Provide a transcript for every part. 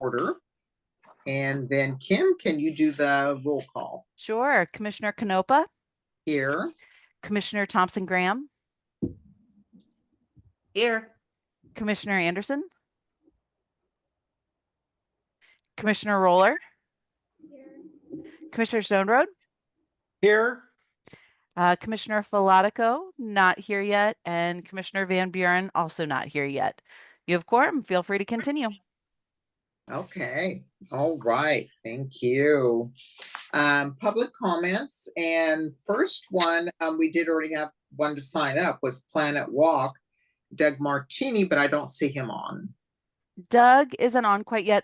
order. And then Kim, can you do the roll call? Sure. Commissioner Canopa, Here. Commissioner Thompson Graham, Here. Commissioner Anderson, Commissioner Roller, Commissioner Stone Road, Here. Commissioner Filatico, not here yet, and Commissioner Van Buren, also not here yet. You have quorum. Feel free to continue. Okay. All right. Thank you. Public comments, and first one, we did already have one to sign up, was Planet Walk, Doug Martini, but I don't see him on. Doug isn't on quite yet.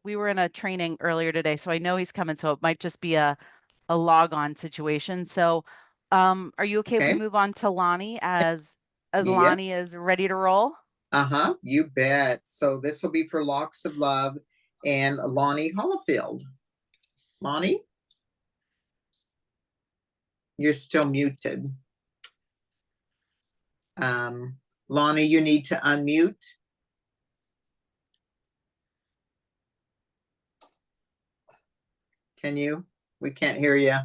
We were in a training earlier today, so I know he's coming. So it might just be a log on situation. So, are you okay if we move on to Lonnie as Lonnie is ready to roll? You bet. So this will be for Locks of Love and Lonnie Hollifield. Lonnie? You're still muted. Lonnie, you need to unmute. Can you? We can't hear you.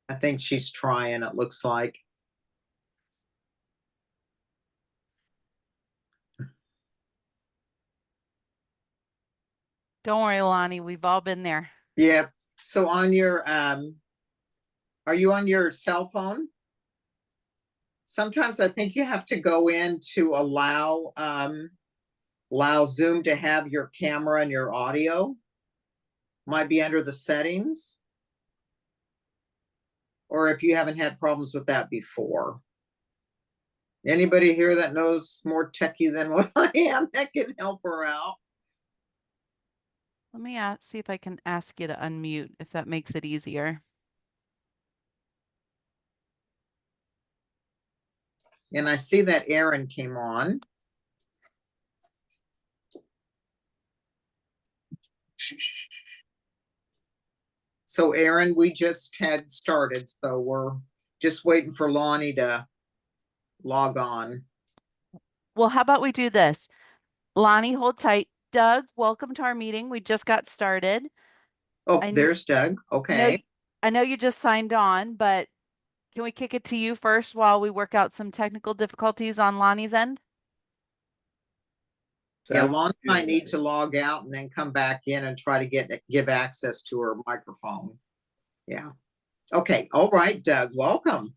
I think she's trying, it looks like. Don't worry, Lonnie. We've all been there. Yeah. So on your, are you on your cell phone? Sometimes I think you have to go in to allow Zoom to have your camera and your audio. Might be under the settings. Or if you haven't had problems with that before. Anybody here that knows more techie than what I am that can help her out? Let me see if I can ask you to unmute, if that makes it easier. And I see that Aaron came on. So Aaron, we just had started, so we're just waiting for Lonnie to log on. Well, how about we do this? Lonnie, hold tight. Doug, welcome to our meeting. We just got started. Oh, there's Doug. Okay. I know you just signed on, but can we kick it to you first while we work out some technical difficulties on Lonnie's end? Yeah, Lonnie might need to log out and then come back in and try to give access to her microphone. Yeah. Okay. All right, Doug. Welcome.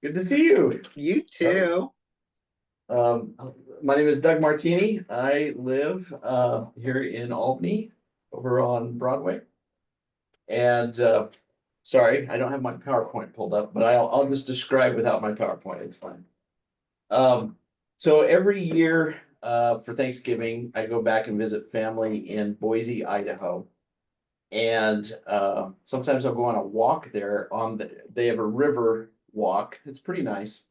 Good to see you. You too. My name is Doug Martini. I live here in Albany, over on Broadway. And sorry, I don't have my PowerPoint pulled up, but I'll just describe without my PowerPoint. It's fine. So every year for Thanksgiving, I go back and visit family in Boise, Idaho. And sometimes I'll go on a walk there. They have a river walk. It's pretty nice.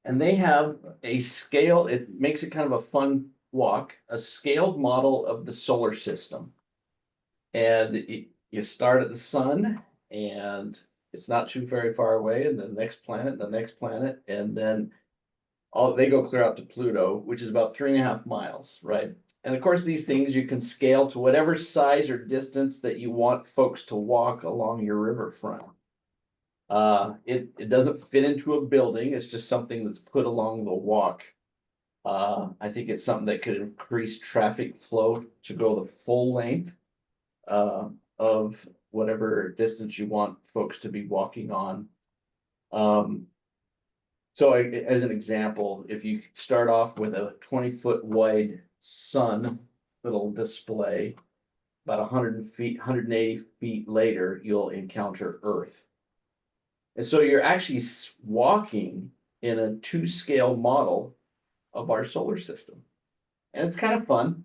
And they have a scale, it makes it kind of a fun walk, a scaled model of the solar system. And you start at the sun, and it's not too very far away, and the next planet, and then they go clear out to Pluto, which is about 3.5 miles, right? And of course, these things you can scale to whatever size or distance that you want folks to walk along your riverfront. It doesn't fit into a building. It's just something that's put along the walk. I think it's something that could increase traffic flow to go the full length of whatever distance you want folks to be walking on. So as an example, if you start off with a 20-foot wide sun little display, about 180 feet later, you'll encounter Earth. And so you're actually walking in a 2-scale model of our solar system. And it's kind of fun.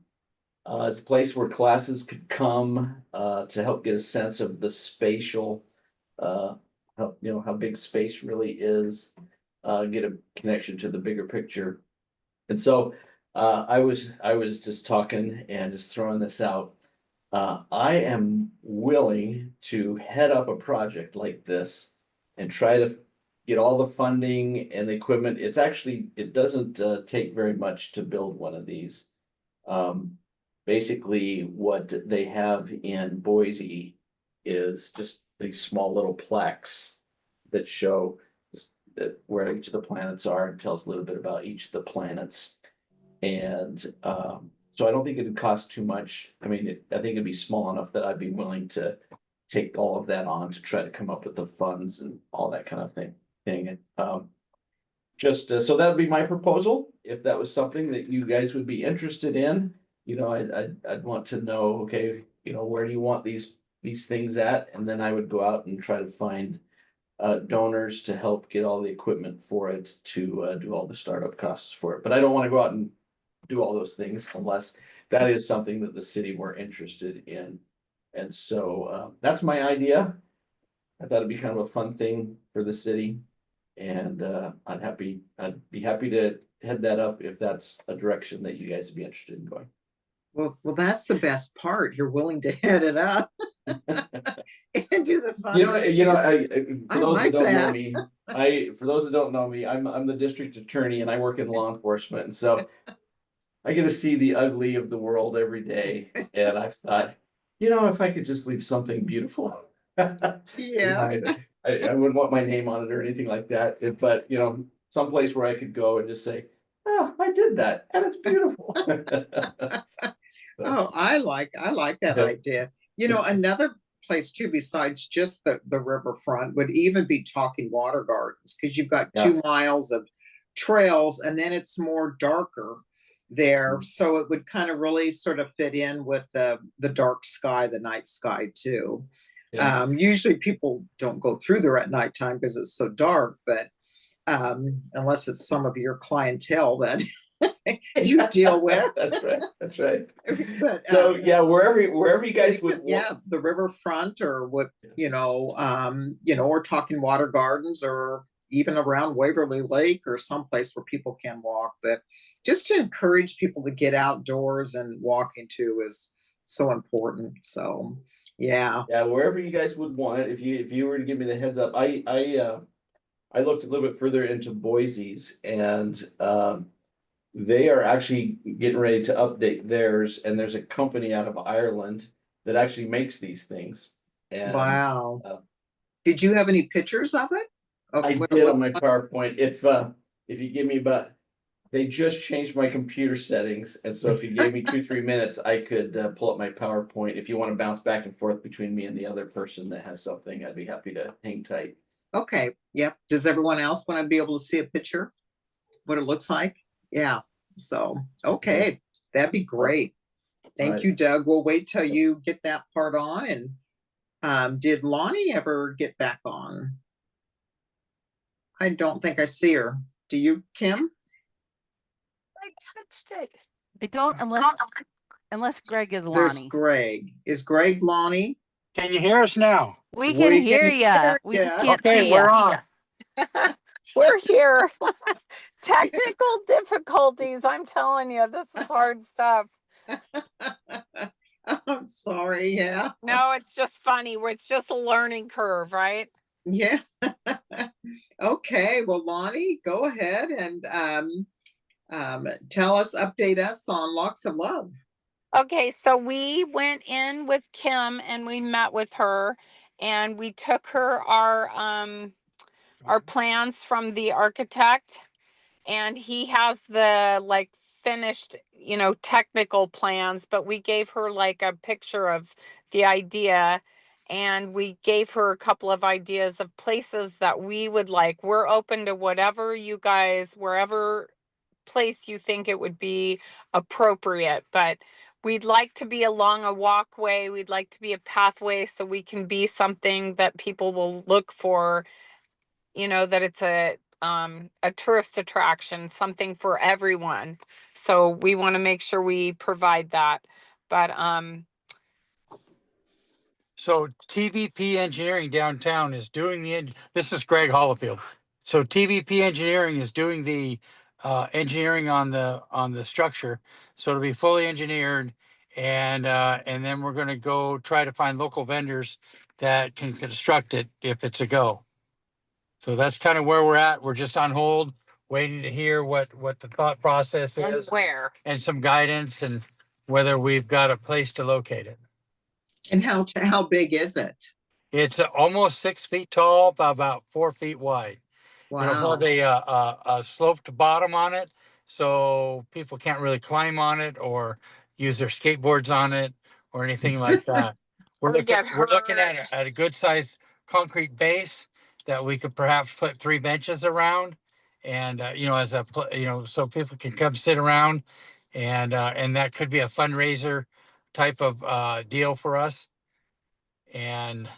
It's a place where classes could come to help get a sense of the spatial, how big space really is, get a connection to the bigger picture. And so I was just talking and just throwing this out. I am willing to head up a project like this and try to get all the funding and the equipment. It doesn't take very much to build one of these. Basically what they have in Boise is just these small little plaques that show just where each of the planets are and tells a little bit about each of the planets. And so I don't think it'd cost too much. I mean, I think it'd be small enough that I'd be willing to take all of that on to try to come up with the funds and all that kind of thing. Just so that would be my proposal. If that was something that you guys would be interested in, I'd want to know, okay, where do you want these things at? And then I would go out and try to find donors to help get all the equipment for it to do all the startup costs for it. But I don't want to go out and do all those things unless that is something that the city were interested in. And so that's my idea. I thought it'd be kind of a fun thing for the city. And I'd be happy to head that up if that's a direction that you guys would be interested in going. Well, that's the best part. You're willing to head it up and do the fun. For those that don't know me, I'm the district attorney and I work in law enforcement. And so I get to see the ugly of the world every day. And I thought, if I could just leave something beautiful. Yeah. I wouldn't want my name on it or anything like that. But someplace where I could go and just say, oh, I did that and it's beautiful. Oh, I like that idea. Another place too, besides just the riverfront, would even be Talking Water Gardens, because you've got 2 miles of trails and then it's more darker there. So it would kind of really sort of fit in with the dark sky, the night sky too. Yeah. Usually people don't go through there at nighttime because it's so dark, but unless it's some of your clientele that you deal with. That's right. But so wherever you guys would, the riverfront or what, or Talking Water Gardens or even around Waverly Lake or someplace where people can walk. But just to encourage people to get outdoors and walking too is so important. So yeah, wherever you guys would want it. If you were to give me the heads up, I looked a little bit further into Boise's, and they are actually getting ready to update theirs, and there's a company out of Ireland that actually makes these things. And wow. Did you have any pictures of it? I did on my PowerPoint. If you give me they just changed my computer settings, and so if you gave me 2-3 minutes, I could pull up my PowerPoint. If you want to bounce back and forth between me and the other person that has something, I'd be happy to hang tight. Okay. Yep. Does everyone else want to be able to see a picture? What it looks like? Yeah. So, okay. That'd be great. Thank you, Doug. We'll wait till you get that part on. And did Lonnie ever get back on? I don't think I see her. Do you, Kim? I touched it. I don't unless Greg is There's Lonnie. Greg. Is Greg Lonnie? Can you hear us now? We can hear you. We just can't see we're you. on. We're here. Technical difficulties. I'm telling you, this is hard stuff. I'm sorry. Yeah. No, it's just funny. It's just a learning curve, right? Yeah. Okay. Well, Lonnie, go ahead and update us on Locks of Love. Okay, so we went in with Kim and we met with her and we took her our plans from the architect, and he has the finished, technical plans, but we gave her a picture of the idea, and we gave her a couple of ideas of places that we would like. We're open to whatever you guys, wherever place you think it would be appropriate, but we'd like to be along a walkway. We'd like to be a pathway so we can be something that people will look for, that it's a tourist attraction, something for everyone. So we want to make sure we provide that. But So TVP Engineering downtown is doing this is Greg Hollifield. So TVP Engineering is doing the engineering on the structure. So it'll be fully engineered, and then we're going to go try to find local vendors that can construct it if it's a go. So that's kind of where we're at. We're just on hold, waiting to hear what the thought process And is where? and some guidance and whether we've got a place to locate it. And how big is it? It's almost 6 feet tall, about 4 feet wide. It'll Wow. have a sloped bottom on it, so people can't really climb on it or use their skateboards on it or anything like that. Or get We're looking hurt. at a good sized concrete base that we could perhaps put 3 benches around, and as so people can come sit around, and that could be a fundraiser type of deal for us, and.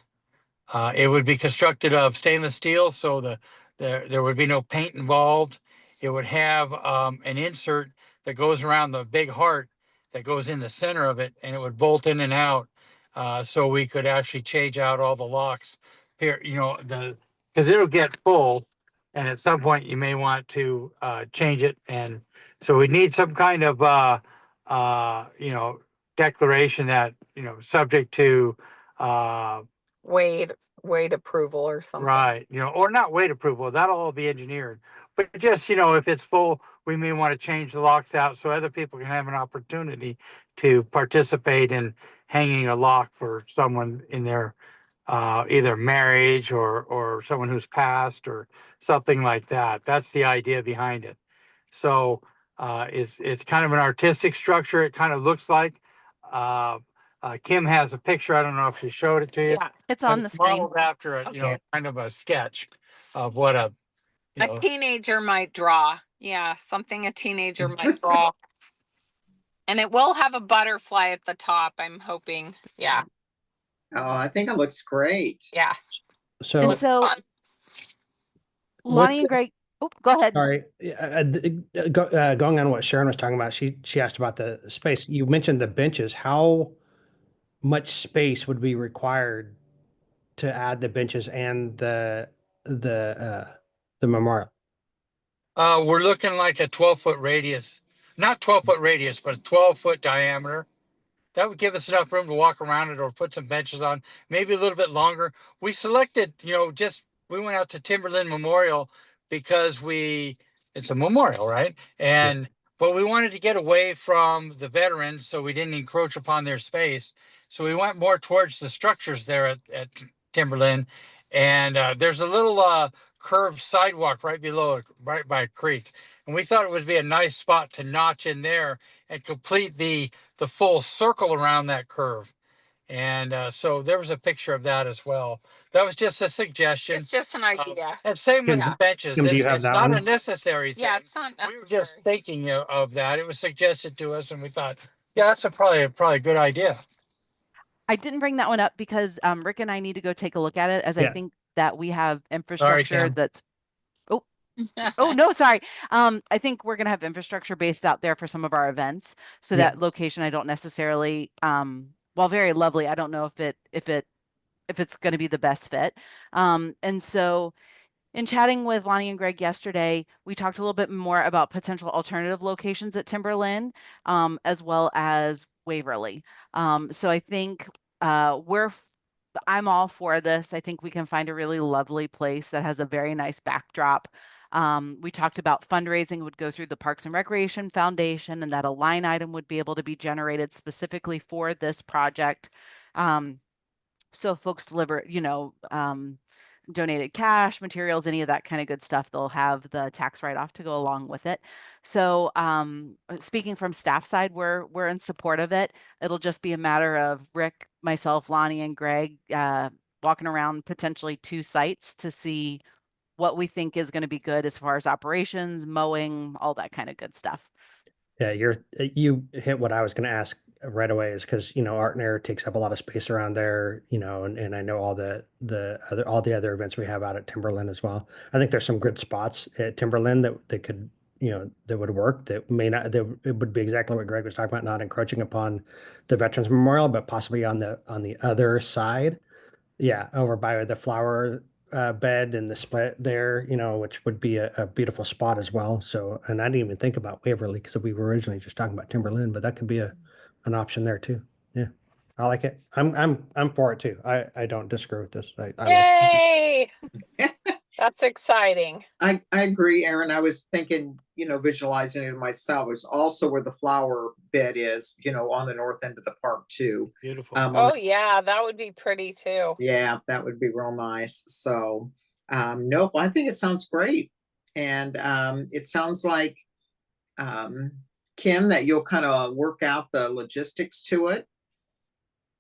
It would be constructed of stainless steel, so there would be no paint involved. It would have an insert that goes around the big heart that goes in the center of it, and it would bolt in and out. So we could actually change out all the locks here, because it'll get full, and at some point you may want to change it. And so we need some kind of declaration that, subject to Wait approval or something. right, or not wait approval, that'll all be engineered. But just, if it's full, we may want to change the locks out so other people can have an opportunity to participate in hanging a lock for someone in their either marriage or someone who's passed or something like that. That's the idea behind it. So it's kind of an artistic structure. It kind of looks like Kim has a picture. I don't know if she showed it to you. Yeah. It's But on the it's screen. modeled after a, Okay. kind of a sketch of what a teenager might draw. Yeah, something a teenager might draw. And it will have a butterfly at the top, I'm hoping. Yeah. Oh, I think it looks great. Yeah. And So, so Fun. Lonnie and Greg, oh, go ahead. sorry, going on what Sharon was talking about, she asked about the space. You mentioned the benches. How much space would be required to add the benches and the memorial? we're looking like a 12-foot radius, not 12-foot radius, but a 12-foot diameter. That would give us enough room to walk around it or put some benches on, maybe a little bit longer. We selected, we went out to Timberland Memorial because it's a memorial, right? But we wanted to get away from the veterans so we didn't encroach upon their space. So we went more towards the structures there at Timberland. And there's a little curved sidewalk right below, right by a creek. And we thought it would be a nice spot to notch in there and complete the full circle around that curve. And so there was a picture of that as well. That was just a suggestion. It's just an idea. And same with Kim, the benches. Kim, do you It's, have it's that not a one? necessary thing. Yeah, it's not We were just necessary. thinking of that. It was suggested to us, and we thought, yeah, that's probably a good idea. I didn't bring that one up because Rick and I need to go take a look at it, as I Yeah. think that we have infrastructure Kim. that's oh no, sorry. I think we're gonna have infrastructure based out there for some of our events. So Yeah. that location I don't necessarily while very lovely, I don't know if it's gonna be the best fit. And so in chatting with Lonnie and Greg yesterday, we talked a little bit more about potential alternative locations at Timberland, as well as Waverly. So I think I'm all for this. I think we can find a really lovely place that has a very nice backdrop. We talked about fundraising would go through the Parks and Recreation Foundation, and that a line item would be able to be generated specifically for this project. So folks deliver, donated cash, materials, any of that kind of good stuff, they'll have the tax write-off to go along with it. So speaking from staff side, we're in support of it. It'll just be a matter of Rick, myself, Lonnie, and Greg walking around potentially 2 sites to see what we think is going to be good as far as operations, mowing, all that kind of good stuff. Yeah, you hit what I was going to ask right away, is because Art and Air takes up a lot of space around there, and I know all the other events we have out at Timberland as well. I think there's some good spots at Timberland that could that would work, that may not, that it would be exactly what Greg was talking about, not encroaching upon the Veterans Memorial, but possibly on the other side. Yeah, over by the flower bed and the split there, which would be a beautiful spot as well. So, and I didn't even think about Waverly because we were originally just talking about Timberland, but that could be an option there too. Yeah, I like it. I'm for it too. I don't disagree with this. I like it. Yay! That's exciting. I agree, Aaron. I was thinking, visualizing it myself is also where the flower bed is, on the north end of the park too. Beautiful. Oh yeah, that would be pretty too. Yeah, that would be real nice. So, nope, I think it sounds great. And it sounds like, Kim, that you'll kind of work out the logistics to it.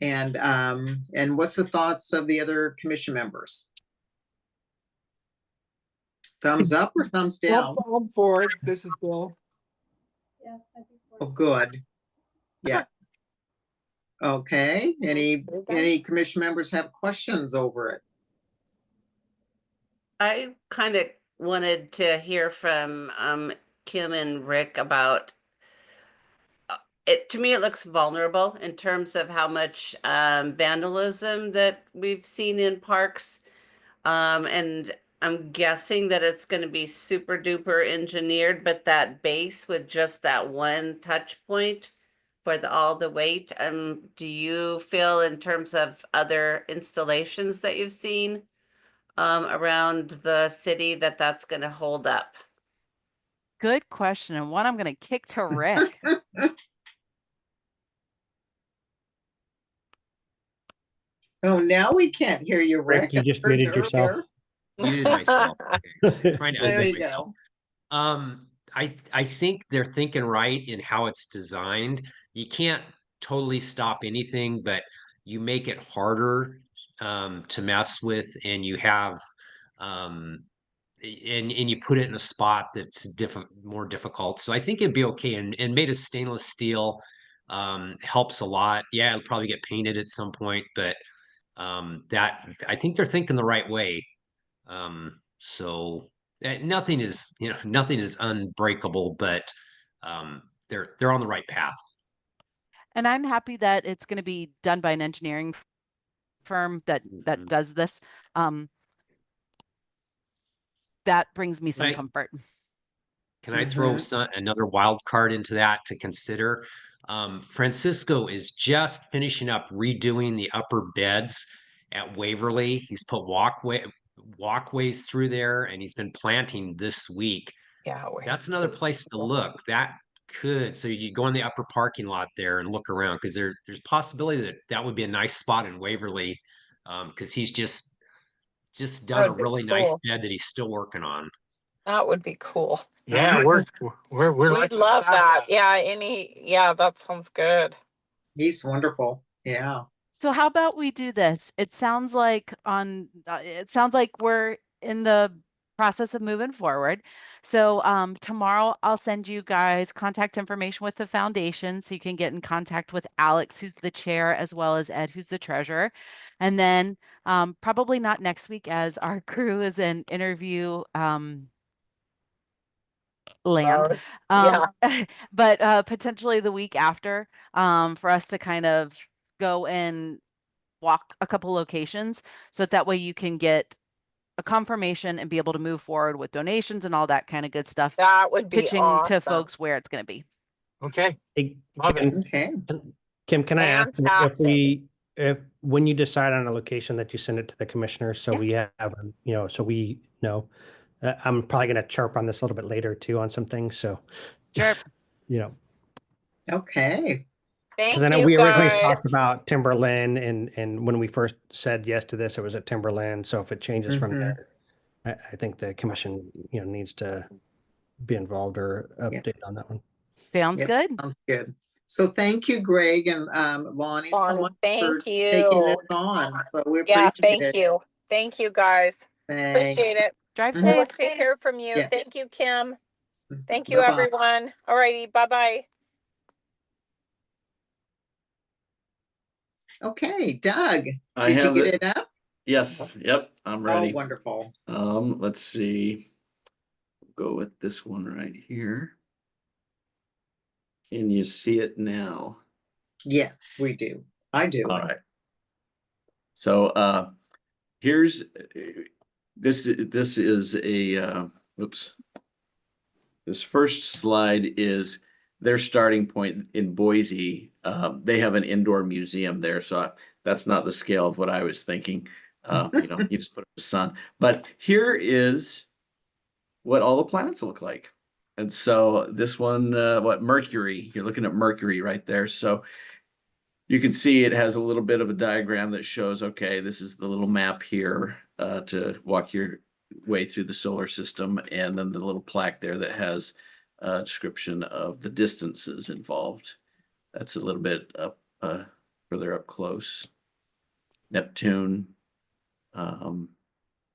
And what's the thoughts of the other commission members? Thumbs up or thumbs down? I'm for it. This is Bill. Oh, good. Yeah. Okay. Any commission members have questions over it? I kind of wanted to hear from Kim and Rick about it. To me, it looks vulnerable in terms of how much vandalism that we've seen in parks. And I'm guessing that it's going to be super duper engineered, but that base with just that one touch point for all the weight. Do you feel in terms of other installations that you've seen around the city that that's going to hold up? Good question, and one I'm going to kick to Rick. Oh, now we can't hear you, Rick. You just I heard muted you yourself. earlier. Muted myself. Okay. Trying to There unmute you myself. go. I think they're thinking right in how it's designed. You can't totally stop anything, but you make it harder to mess with, and you have and you put it in a spot that's more difficult. So I think it'd be okay. And made of stainless steel helps a lot. Yeah, it'll probably get painted at some point, but that I think they're thinking the right way. So nothing is unbreakable, but they're on the right path. And I'm happy that it's going to be done by an engineering firm that does this. That brings me some comfort. Can I throw another wild card into that to consider? Francisco is just finishing up redoing the upper beds at Waverly. He's put walkways through there, and he's been planting this week. Yeah, That's another place to look. So you go in the upper parking lot there and look around, because there's possibility that would be a nice spot in Waverly, because he's just done a really nice bed that he's still working on. That would be cool. Yeah, we'd We'd love that. Yeah, that sounds good. He's wonderful. Yeah. So how about we do this? It sounds like we're in the process of moving forward. So tomorrow I'll send you guys contact information with the foundation so you can get in contact with Alex, who's the chair, as well as Ed, who's the treasurer. And then probably not next week, as our crew is in interview land. But potentially the week after, for us to kind of go and walk a couple locations, so that way you can get a confirmation and be able to move forward with donations and all that kind of good stuff. That would be pitching awesome to folks where it's going to be. Okay. Hey, Love it. Okay. Kim, can I ask Fantastic. if when you decide on a location that you send it to the commissioners, so we have, so we know. I'm probably going to chirp on this a little bit later too on some things. So, Sure. Okay. Because I know we originally talked about Timberland, and when we first said yes to this, it was at Timberland. So if it changes from there, I think the commission, needs to be involved or update on that one. Sounds good. Sounds good. So thank you, Greg and Lonnie, so much for taking this on. So we appreciate it. Thank you, guys. Thanks. Appreciate it. Drive We'll safe. look to hear from you. Yeah. Thank you, Kim. Thank you, Bye-bye. everyone. All righty. Bye-bye. Okay, Doug, I did you have get it. it up? Yes. Yep. I'm ready. Oh, wonderful. Let's see. Go with this one right here. Can you see it now? Yes, we do. I do. All right. So here's this is a oops. This first slide is their starting point in Boise. They have an indoor museum there, so that's not the scale of what I was thinking. You just put up the sun. But here is what all the planets look like. And so this one, Mercury, you're looking at Mercury right there. So you can see it has a little bit of a diagram that shows, okay, this is the little map here to walk your way through the solar system. And then the little plaque there that has a description of the distances involved. That's a little bit up further up close. Neptune.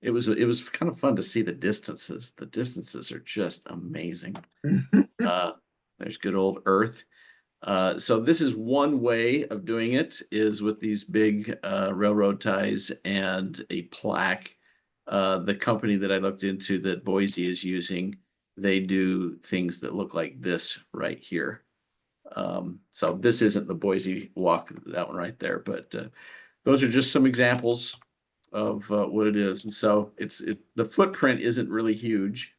It was kind of fun to see the distances. The distances are just amazing. There's good old Earth. So this is one way of doing it, is with these big railroad ties and a plaque. The company that I looked into that Boise is using, they do things that look like this right here. So this isn't the Boise walk, that one right there, but those are just some examples of what it is. And so the footprint isn't really huge,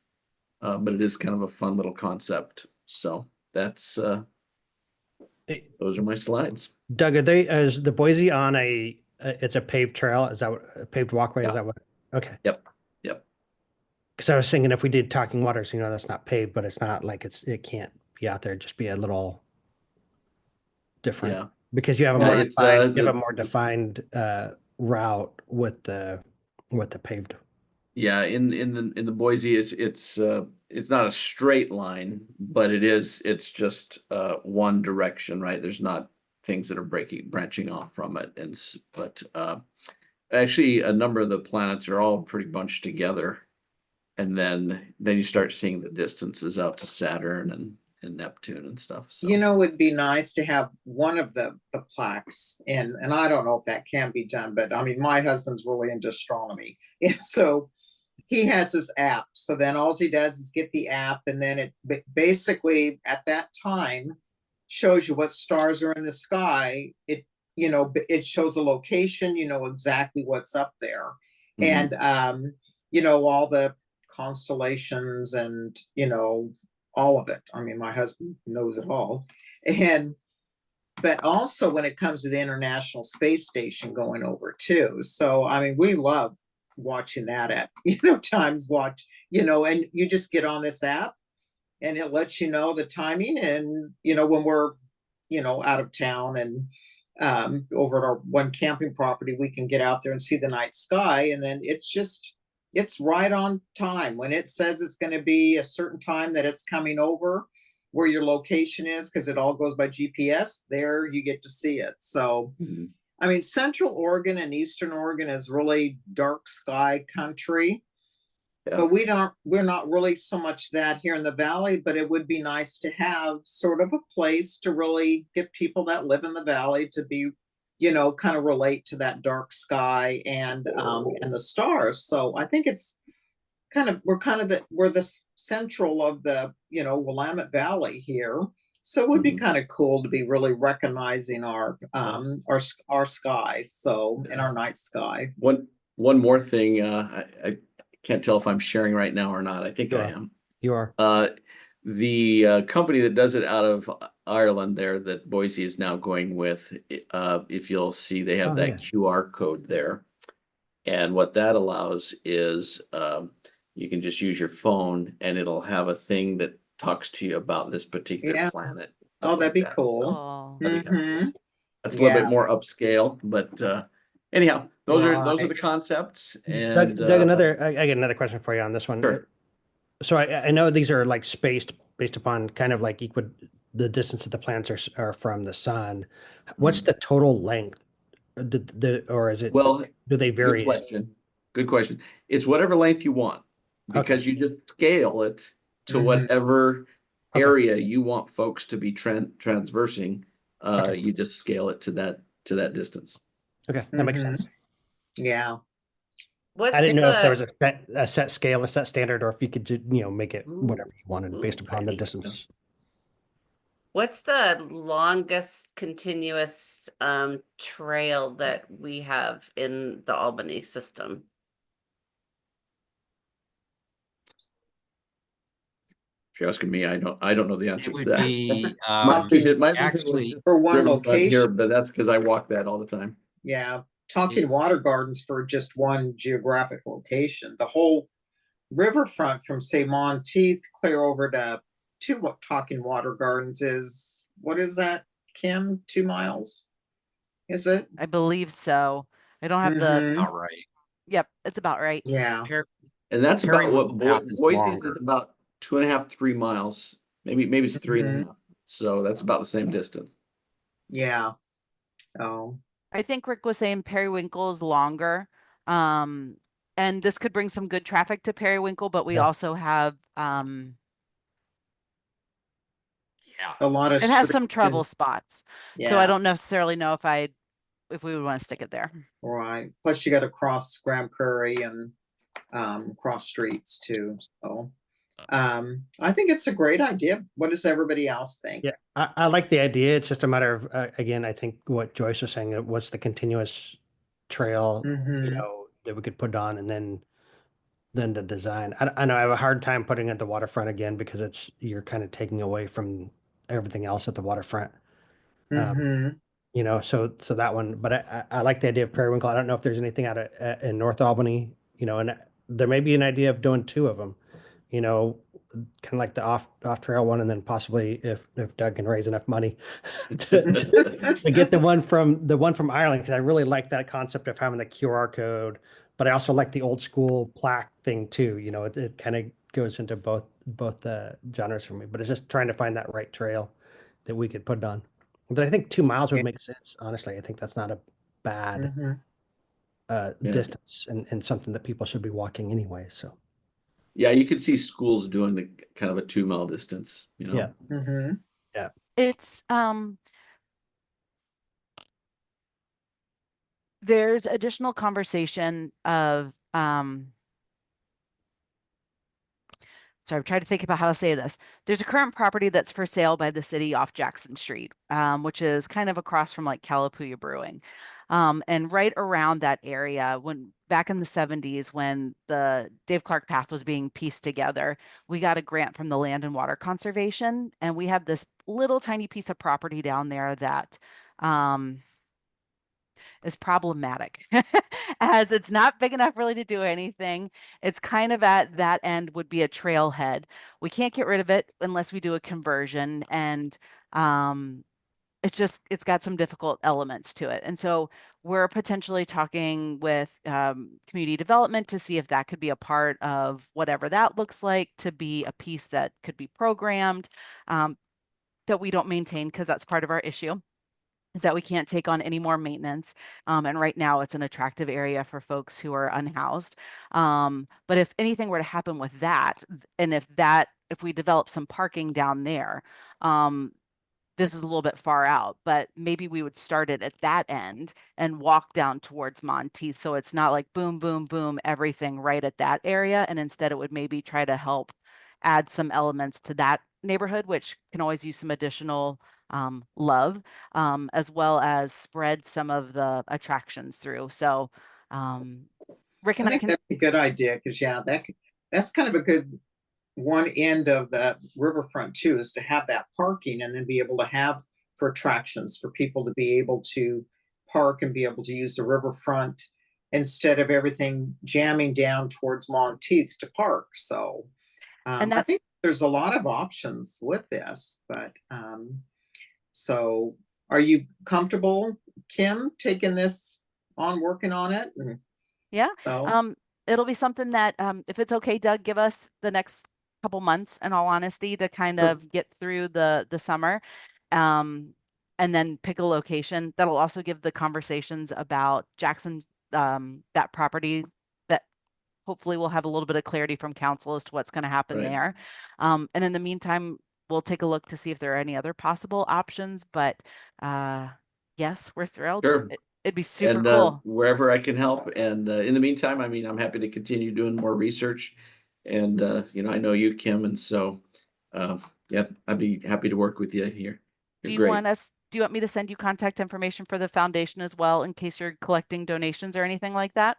but it is kind of a fun little concept. So that's those are my slides. Doug, is the Boise on it's a paved trail? Is that a paved walkway? Yeah. Is that what? Okay. Yep. Because I was thinking if we did Talking Waters, that's not paved, but it's not like it can't be out there. Just be a little different. Yeah. Because you have a Yeah, more it's, defined, you have a more defined route with the paved. Yeah, in the Boise, it's not a straight line, but it's just one direction, right? There's not things that are branching off from it. But actually a number of the planets are all pretty bunched together. And then you start seeing the distances out to Saturn and Neptune and stuff. So It'd be nice to have one of the plaques, and I don't know if that can be done, but I mean, my husband's really into astronomy, and so he has this app. So then all he does is get the app, and then it basically at that time shows you what stars are in the sky. It shows a location, exactly what's up there. Mhm. And all the constellations and all of it. I mean, my husband knows it all. But also when it comes to the International Space Station going over too. So I mean, we love watching that at times watch, and you just get on this app and it lets you know the timing, and when we're out of town and over at our one camping property, we can get out there and see the night sky, and then it's right on time. When it says it's going to be a certain time that it's coming over where your location is, because it all goes by GPS, there you get to see it. So, I mean, Central Oregon and Eastern Oregon is really dark sky country. Yeah. But we're not really so much that here in the valley, but it would be nice to have sort of a place to really get people that live in the valley to be, kind of relate to that dark sky and the stars. So I think it's we're the central of the, Willamette Valley here. So it would be kind of cool to be really recognizing our sky. So in our night sky. One more thing, I can't tell if I'm sharing right now or not. I think I am. You are. The company that does it out of Ireland there, that Boise is now going with, if you'll see, they have that QR code there. And what that allows is you can just use your phone and it'll have a thing that talks to you about this particular planet. Oh, that'd be cool. Oh. That's a little bit more upscale, but anyhow, those are the concepts. And Doug, I get another question for you on this one. Sure. So I know these are like spaced based upon kind of like the distance that the planets are from the sun. What's the total length? Or is it, do they vary? Good question. It's whatever length you want, because you just scale it to whatever area you want folks to be transversing. You just scale it to that distance. Okay, that makes sense. Yeah. I didn't know if there was a set scale, a set standard, or if you could just, make it whatever you wanted based upon the distance. What's the longest continuous trail that we have in the Albany system? If you're asking me, I don't know the answer to that. It would be actually for one location here, but that's because I walk that all the time. Yeah, Talking Water Gardens for just one geographic location. The whole riverfront from say Monteith clear over to Talking Water Gardens is, what is that, Kim? 2 miles? Is it? I believe so. I don't have the, Mhm. All right. yep, it's about right. Yeah. And that's about what Periwinkle path is Boise is longer. about 2.5, 3 miles. Maybe it's 3.5. So that's about the same distance. Yeah. Oh. I think Rick was saying Periwinkle is longer. And this could bring some good traffic to Periwinkle, but we Yeah. also have Yeah. A lot of it has streets some trouble and- spots. So I Yeah. don't necessarily know if we would want to stick it there. Right. Plus you got to cross Grand Prairie and cross streets too. So I think it's a great idea. What does everybody else think? Yeah, I like the idea. It's just a matter of, again, I think what Joyce was saying, what's the continuous trail, Mhm. that we could put on, and then the design. I know I have a hard time putting it at the waterfront again because you're kind of taking away from everything else at the waterfront. Mhm. So that one, but I like the idea of Periwinkle. I don't know if there's anything out in North Albany, and there may be an idea of doing two of them, kind of like the off trail one, and then possibly if Doug can raise enough money to get the one from Ireland, because I really like that concept of having the QR code, but I also like the old school plaque thing too. It kind of goes into both genres for me, but it's just trying to find that right trail that we could put on. But I think 2 miles would Yeah. make sense. Honestly, I think that's not a bad Mhm. Yeah. distance and something that people should be walking anyway. So Yeah, you could see schools doing the kind of a 2 mile distance, yeah, Mhm. yeah. It's there's additional conversation of so I'm trying to think about how to say this. There's a current property that's for sale by the city off Jackson Street, which is kind of across from like Calapooya Brewing. And right around that area, when back in the 70s, when the Dave Clark Path was being pieced together, we got a grant from the Land and Water Conservation. And we have this little tiny piece of property down there that is problematic as it's not big enough really to do anything. It's kind of at that end would be a trailhead. We can't get rid of it unless we do a conversion, and it's got some difficult elements to it. And so we're potentially talking with community development to see if that could be a part of whatever that looks like, to be a piece that could be programmed, that we don't maintain, because that's part of our issue, is that we can't take on any more maintenance. And right now it's an attractive area for folks who are unhoused. But if anything were to happen with that, and if we develop some parking down there, this is a little bit far out, but maybe we would start it at that end and walk down towards Monteith. So it's not like boom, boom, boom, everything right at that area. And instead it would maybe try to help add some elements to that neighborhood, which can always use some additional love, as well as spread some of the attractions through. So Rick and I I think can, that'd be a good idea because that's kind of a good one end of the riverfront too, is to have that parking and then be able to have for attractions for people to be able to park and be able to use the riverfront instead of everything jamming down towards Monteith to park. So and I that's, think there's a lot of options with this, but so are you comfortable, Kim, taking this on, working on it? And yeah. so It'll be something that, if it's okay, Doug, give us the next couple months, in all honesty, to kind Sure. of get through the summer, and then pick a location. That'll also give the conversations about Jackson, that property, that hopefully we'll have a little bit of clarity from council as to what's going to happen Right. there. And in the meantime, we'll take a look to see if there are any other possible options. But yes, we're thrilled. Sure. It'd be super And cool. wherever I can help. And in the meantime, I mean, I'm happy to continue doing more research. And I know you, Kim, and so yeah, I'd be happy to work with you here. Do You're you great. want me to send you contact information for the foundation as well, in case you're collecting donations or anything like that?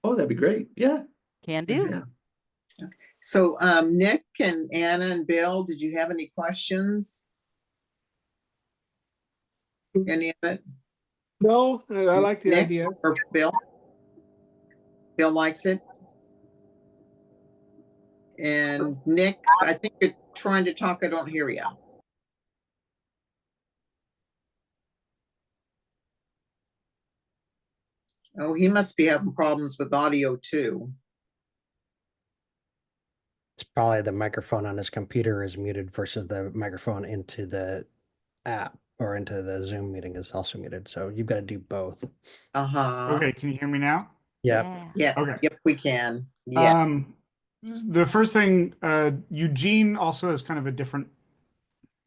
Oh, that'd be great. Yeah. Can do. Yeah. So Nick and Anna and Bill, did you have any questions? Any of it? No, I like the Nick idea. or Bill? Bill likes it. And Nick, I think you're trying to talk. I don't hear you. Oh, he must be having problems with audio too. It's probably the microphone on his computer is muted versus the microphone into the app or into the Zoom meeting is also muted. So you've got to do both. Uh-huh. Okay, can you hear me now? Yeah. Yeah. Okay. Yep, we can. Yeah. The first thing, Eugene also has kind of a different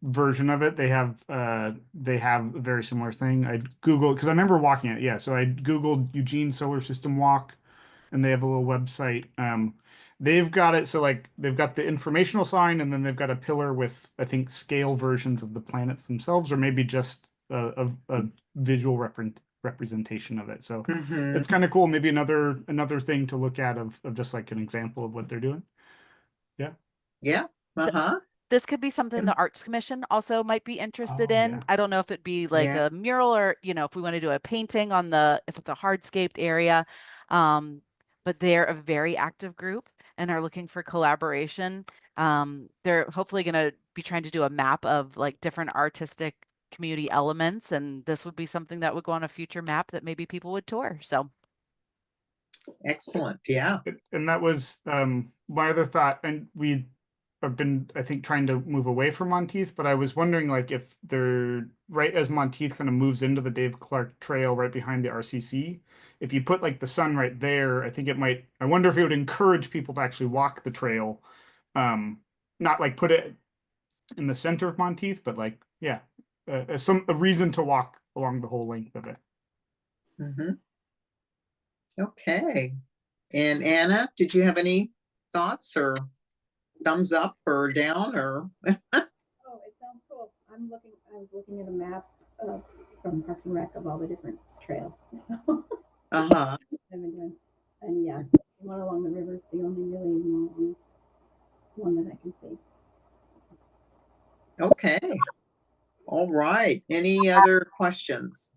version of it. They have a very similar thing. I Googled because I remember walking it. Yeah, so I Googled Eugene Solar System Walk, and they have a little website. They've got it so like they've got the informational sign, and then they've got a pillar with I think scale versions of the planets themselves, or maybe just a visual representation of it. So Mhm. it's kind of cool. Maybe another thing to look at of just like an example of what they're doing. Yeah. Yeah. Uh-huh. This could be something the Arts Commission also might be interested Oh, in. yeah. I don't know if it'd be like Yeah. a mural or, if we want to do a painting on if it's a hardscaped area. But they're a very active group and are looking for collaboration. They're hopefully going to be trying to do a map of like different artistic community elements. And this would be something that would go on a future map that maybe people would tour. So Excellent. Yeah. And that was my other thought. And we have been, I think, trying to move away from Monteith, but I was wondering like if they're right as Monteith kind of moves into the Dave Clark Trail right behind the RCC, if you put like the sun right there, I think it might, I wonder if it would encourage people to actually walk the trail. Not like put it in the center of Monteith, but like, yeah, a reason to walk along the whole length of it. Mm-hmm. Okay. And Anna, did you have any thoughts or thumbs up or down or? Oh, it sounds cool. I was looking at a map from Parks and Rec of all the different trails. Uh-huh. And yeah, the one along the river is the only really long one that I can see. Okay. All right. Any other questions?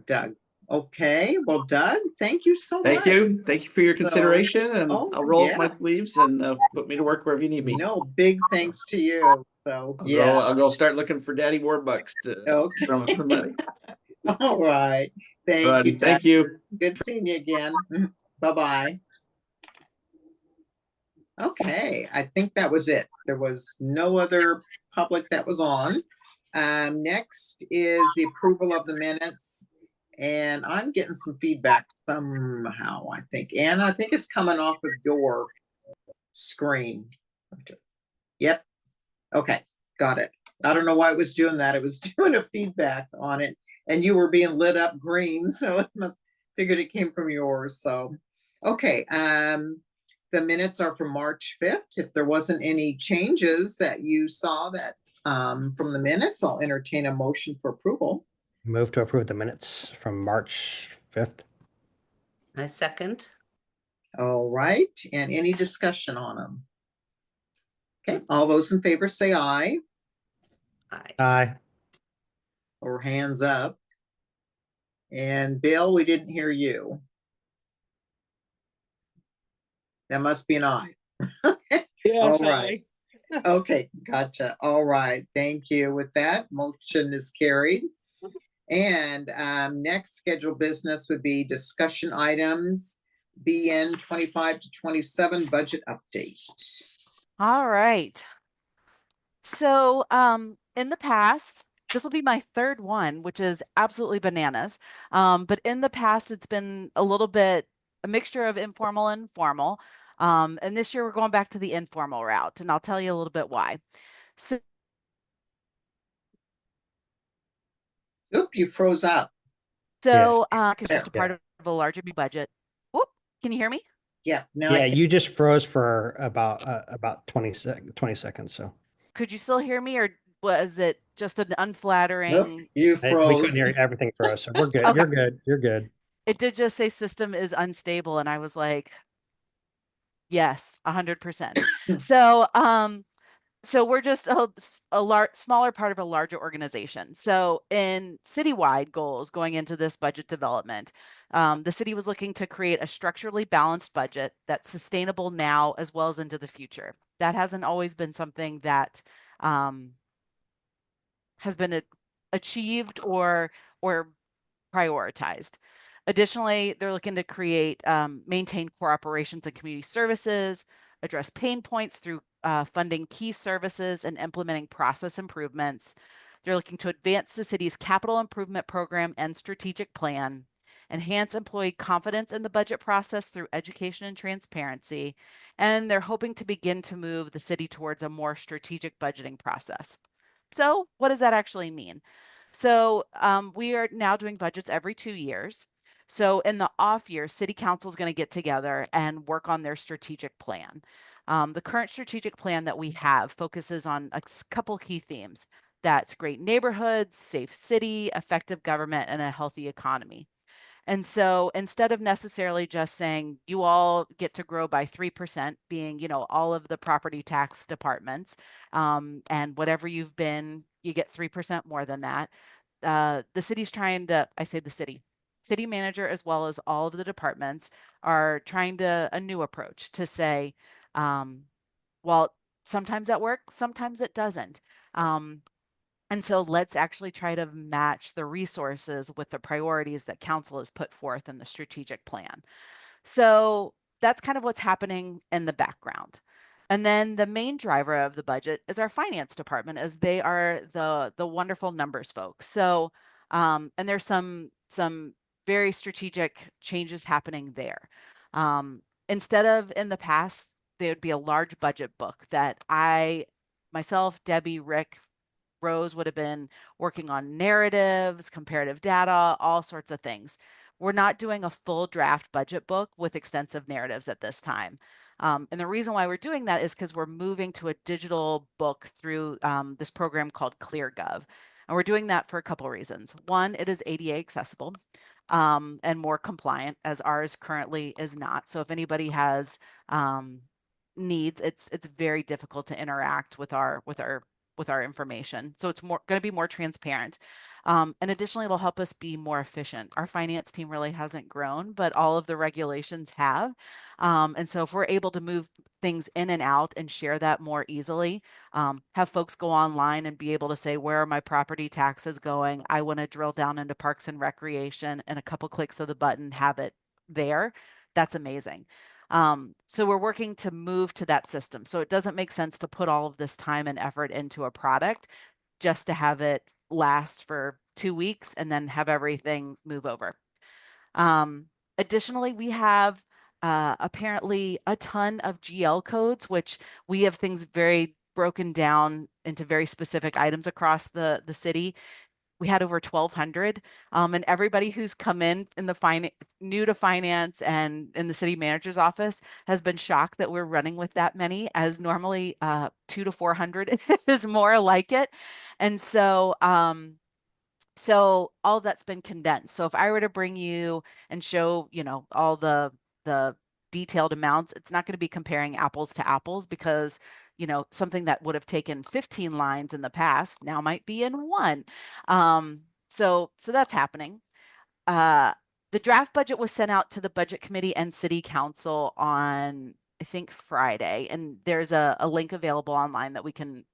Doug. Okay. Well, Doug, thank you so much. Thank you. Thank you for your consideration, and I'll roll up my yeah. sleeves and put me to work wherever you need me. No, big thanks to you. So I'll go start looking for Daddy Warbucks from money. All right. Thank you, Doug. Thank you. Good seeing you again. Bye-bye. Okay, I think that was it. There was no other public that was on. Next is the approval of the minutes. And I'm getting some feedback somehow, I think. Anna, I think it's coming off of your screen. Yep. Okay, got it. I don't know why it was doing that. It was doing a feedback on it. And you were being lit up green, so it must figured it came from yours. So, okay. The minutes are from March 5th. If there wasn't any changes that you saw that from the minutes, I'll entertain a motion for approval. Move to approve the minutes from March 5th. I second. All right. And any discussion on them? Okay. All those in favor say aye. Aye. Aye. Or hands up. And Bill, we didn't hear you. That must be an aye. Yes, All right. Okay, gotcha. All right. Thank you. With that, motion is carried. And next scheduled business would be discussion items, BN 25 to 27 budget update. all right. So in the past, this will be my third one, which is absolutely bananas. But in the past, it's been a little bit a mixture of informal and formal. And this year we're going back to the informal route, and I'll tell you a little bit why. So, Oop, you froze up. it's just a part of a larger budget. Whoop, can you hear me? Yeah. Now Yeah, you just froze for about 20 seconds. So could you still hear me, or was it just an unflattering? Nope, you we froze. couldn't hear everything froze. So we're good. Okay. You're good. You're good. It did just say system is unstable, and I was like, yes, 100%. So So we're just a smaller part of a larger organization. So in citywide goals going into this budget development, the city was looking to create a structurally balanced budget that's sustainable now as well as into the future. That hasn't always been something that has been achieved or prioritized. Additionally, they're looking to create, maintain core operations and community services, address pain points through funding key services and implementing process improvements. They're looking to advance the city's capital improvement program and strategic plan, enhance employee confidence in the budget process through education and transparency, and they're hoping to begin to move the city towards a more strategic budgeting process. So what does that actually mean? So we are now doing budgets every 2 years. So in the off year, city council is going to get together and work on their strategic plan. The current strategic plan that we have focuses on a couple key themes. That's great neighborhoods, safe city, effective government, and a healthy economy. And so instead of necessarily just saying you all get to grow by 3%, being, all of the property tax departments, and whatever you've been, you get 3% more than that. The city's trying to, I say the city manager, as well as all of the departments, are trying to a new approach to say, well, sometimes that works, sometimes it doesn't. And so let's actually try to match the resources with the priorities that council has put forth in the strategic plan. So that's kind of what's happening in the background. And then the main driver of the budget is our finance department, as they are the wonderful numbers folks. So and there's some very strategic changes happening there. Instead of in the past, there would be a large budget book that myself, Debbie, Rick, Rose would have been working on narratives, comparative data, all sorts of things. We're not doing a full draft budget book with extensive narratives at this time. And the reason why we're doing that is because we're moving to a digital book through this program called ClearGov. And we're doing that for a couple of reasons. One, it is ADA accessible and more compliant, as ours currently is not. So if anybody has needs, it's very difficult to interact with our information. So it's going to be more transparent. And additionally, it'll help us be more efficient. Our finance team really hasn't grown, but all of the regulations have. And so if we're able to move things in and out and share that more easily, have folks go online and be able to say, where are my property taxes going? I want to drill down into parks and recreation, and a couple clicks of the button, have it there. That's amazing. So we're working to move to that system. So it doesn't make sense to put all of this time and effort into a product just to have it last for 2 weeks and then have everything move over. Additionally, we have apparently a ton of GL codes, which we have things very broken down into very specific items across the city. We had over 1,200, and everybody who's come in the new to finance and in the city manager's office has been shocked that we're running with that many, as normally 200 to 400 is more like it. And so so all that's been condensed. So if I were to bring you and show, all the detailed amounts, it's not going to be comparing apples to apples, because something that would have taken 15 lines in the past now might be in one. So that's happening. The draft budget was sent out to the budget committee and city council on, I think, Friday, and there's a link available online that we can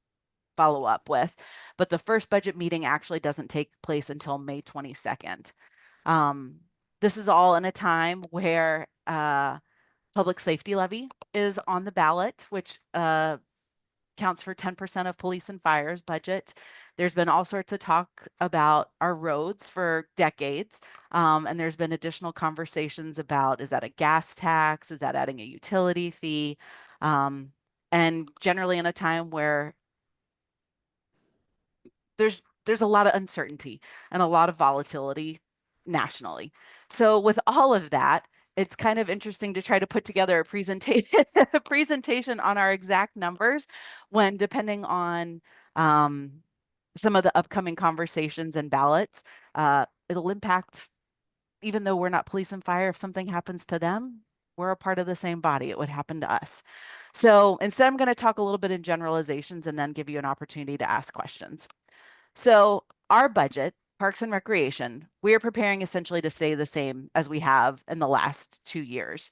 follow up with. But the first budget meeting actually doesn't take place until May 22nd. This is all in a time where public safety levy is on the ballot, which counts for 10% of police and fire's budget. There's been all sorts of talk about our roads for decades. And there's been additional conversations about, is that a gas tax? Is that adding a utility fee? And generally in a time where there's a lot of uncertainty and a lot of volatility nationally. So with all of that, it's kind of interesting to try to put together a presentation on our exact numbers, when depending on some of the upcoming conversations and ballots, it'll impact, even though we're not police and fire, if something happens to them, we're a part of the same body. It would happen to us. So instead, I'm going to talk a little bit in generalizations and then give you an opportunity to ask questions. So our budget, Parks and Recreation, we are preparing essentially to stay the same as we have in the last 2 years.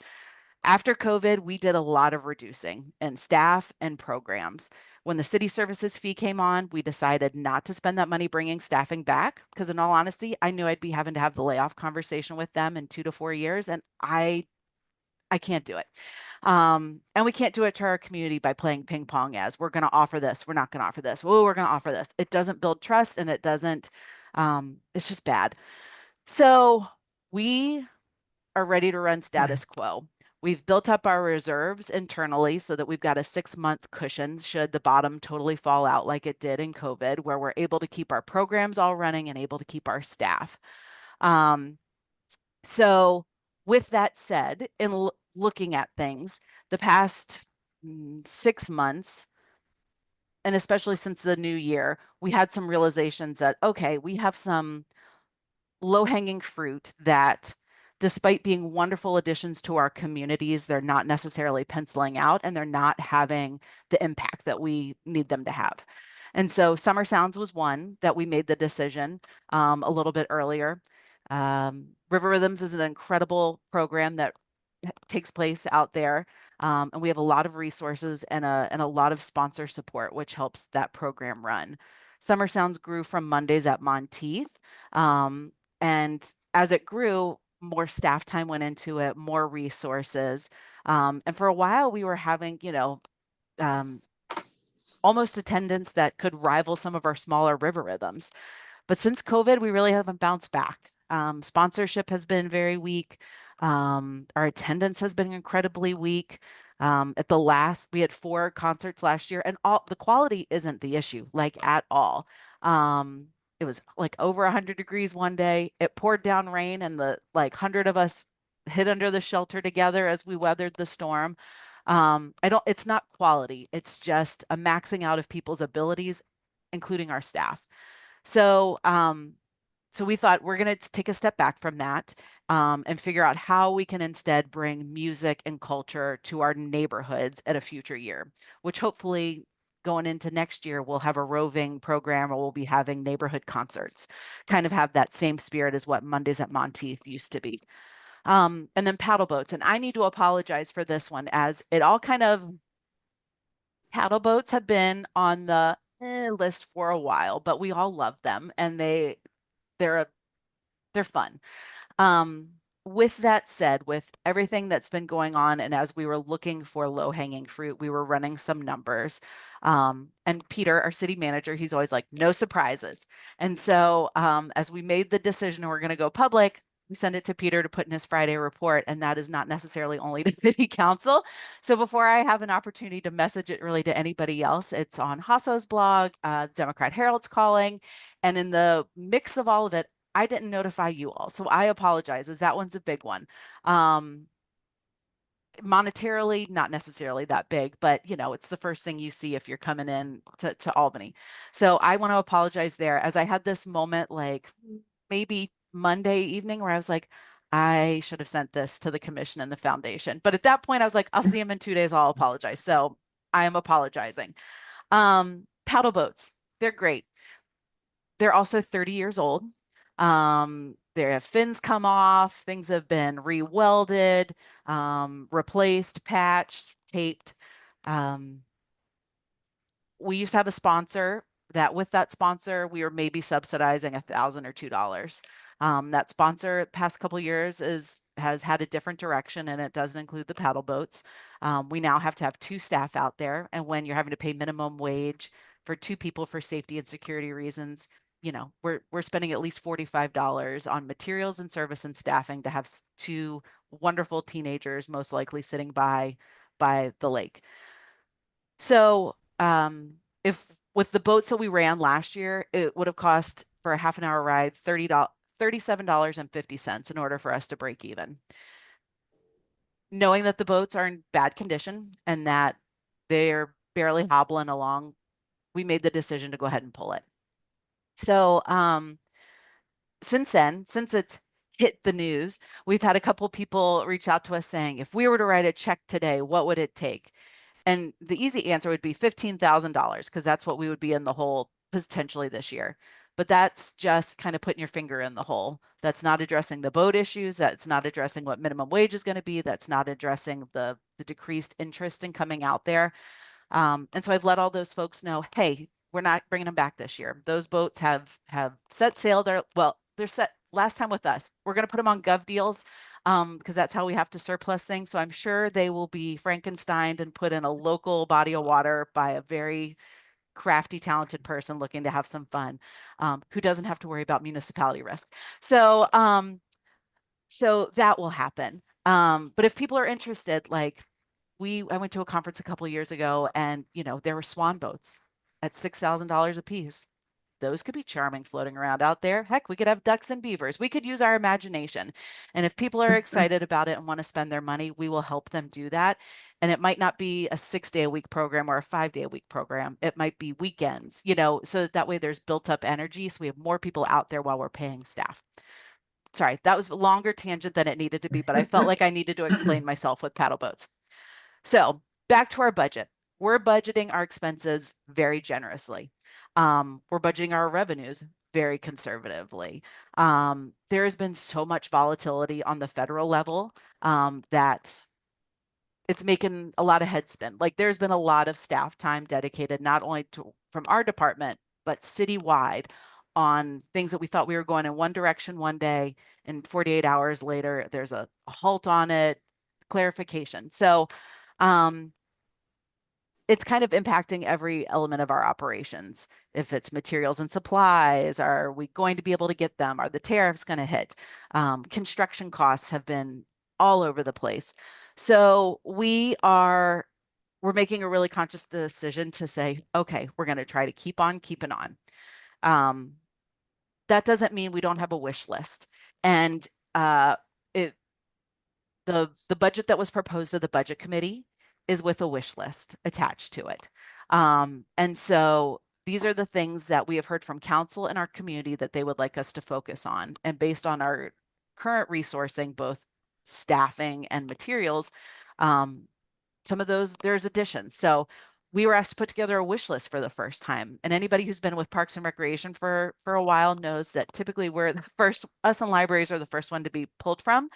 After COVID, we did a lot of reducing in staff and programs. When the city services fee came on, we decided not to spend that money bringing staffing back because, in all honesty, I knew I'd be having to have the layoff conversation with them in 2 to 4 years, and I can't do it. And we can't do it to our community by playing ping pong as we're going to offer this, we're not going to offer this. Oh, we're going to offer this. It doesn't build trust, and it doesn't. It's just bad. So we are ready to run status quo. We've built up our reserves internally so that we've got a 6-month cushion should the bottom totally fall out like it did in COVID, where we're able to keep our programs all running and able to keep our staff. So with that said, in looking at things, the past 6 months, and especially since the new year, we had some realizations that, okay, we have some low-hanging fruit that despite being wonderful additions to our communities, they're not necessarily penciling out and they're not having the impact that we need them to have. And so Summer Sounds was one that we made the decision a little bit earlier. River Rhythms is an incredible program that takes place out there. And we have a lot of resources and a lot of sponsor support, which helps that program run. Summer Sounds grew from Mondays at Monteith. And as it grew, more staff time went into it, more resources. And for a while, we were having, almost attendance that could rival some of our smaller River Rhythms. But since COVID, we really haven't bounced back. Sponsorship has been very weak. Our attendance has been incredibly weak. We had 4 concerts last year, and the quality isn't the issue, like at all. It was like over 100 degrees one day. It poured down rain, and the 100 of us hid under the shelter together as we weathered the storm. It's not quality. It's just a maxing out of people's abilities, including our staff. So we thought we're going to take a step back from that and figure out how we can instead bring music and culture to our neighborhoods at a future year, which hopefully going into next year, we'll have a roving program or we'll be having neighborhood concerts, kind of have that same spirit as what Mondays at Monteith used to be. And then paddle boats. And I need to apologize for this one as it all kind of, paddle boats have been on the list for a while, but we all love them and they're fun. With that said, with everything that's been going on, and as we were looking for low-hanging fruit, we were running some numbers. And Peter, our city manager, he's always like, no surprises. And so as we made the decision we're going to go public, we send it to Peter to put in his Friday report, and that is not necessarily only to city council. So before I have an opportunity to message it really to anybody else, it's on Hasso's blog, Democrat Herald's calling, and in the mix of all of it, I didn't notify you all. So I apologize, as that one's a big one. Monetarily, not necessarily that big, but it's the first thing you see if you're coming in to Albany. So I want to apologize there, as I had this moment like maybe Monday evening where I was like, I should have sent this to the commission and the foundation. But at that point I was like, I'll see him in 2 days. I'll apologize. So I am apologizing. Paddle boats, they're great. They're also 30 years old. Their fins come off, things have been re-welded, replaced, patched, taped. We used to have a sponsor that with that sponsor, we were maybe subsidizing $1,000 or $2. That sponsor past couple years has had a different direction, and it doesn't include the paddle boats. We now have to have 2 staff out there, and when you're having to pay minimum wage for 2 people for safety and security reasons, we're spending at least $45 on materials and service and staffing to have 2 wonderful teenagers, most likely sitting by the lake. So if with the boats that we ran last year, it would have cost for a half an hour ride $37.50 in order for us to break even. Knowing that the boats are in bad condition and that they're barely hobbling along, we made the decision to go ahead and pull it. So since then, since it's hit the news. We've had a couple people reach out to us saying, if we were to write a check today, what would it take? And the easy answer would be $15,000 because that's what we would be in the hole potentially this year. But that's just kind of putting your finger in the hole. That's not addressing the boat issues. That's not addressing what minimum wage is going to be. That's not addressing the decreased interest in coming out there. And so I've let all those folks know, hey, we're not bringing them back this year. Those boats have set sail. They're set last time with us. We're going to put them on gov deals because that's how we have to surplus things. So I'm sure they will be Frankensteined and put in a local body of water by a very crafty, talented person looking to have some fun, who doesn't have to worry about municipality risk. So that will happen. But if people are interested, like I went to a conference a couple of years ago and, there were swan boats at $6,000 a piece. Those could be charming floating around out there. Heck, we could have ducks and beavers. We could use our imagination. And if people are excited about it and want to spend their money, we will help them do that. And it might not be a 6-day-a-week program or a 5-day-a-week program. It might be weekends, so that way there's built up energy. So we have more people out there while we're paying staff. Sorry, that was a longer tangent than it needed to be, but I felt like I needed to explain myself with paddle boats. So back to our budget. We're budgeting our expenses very generously. We're budgeting our revenues very conservatively. There has been so much volatility on the federal level that it's making a lot of head spin. Like there's been a lot of staff time dedicated, not only from our department, but citywide on things that we thought we were going in one direction one day, and 48 hours later, there's a halt on it, clarification. So it's kind of impacting every element of our operations. If it's materials and supplies, are we going to be able to get them? Are the tariffs going to hit? Construction costs have been all over the place. So we're making a really conscious decision to say, okay, we're going to try to keep on keeping on. That doesn't mean we don't have a wish list. And the budget that was proposed to the budget committee is with a wish list attached to it. And so these are the things that we have heard from council and our community that they would like us to focus on. And based on our current resourcing, both staffing and materials, some of those, there's additions. So we were asked to put together a wish list for the first time. And anybody who's been with Parks and Recreation for a while knows that typically we're the first, us and libraries are the first one to be pulled from.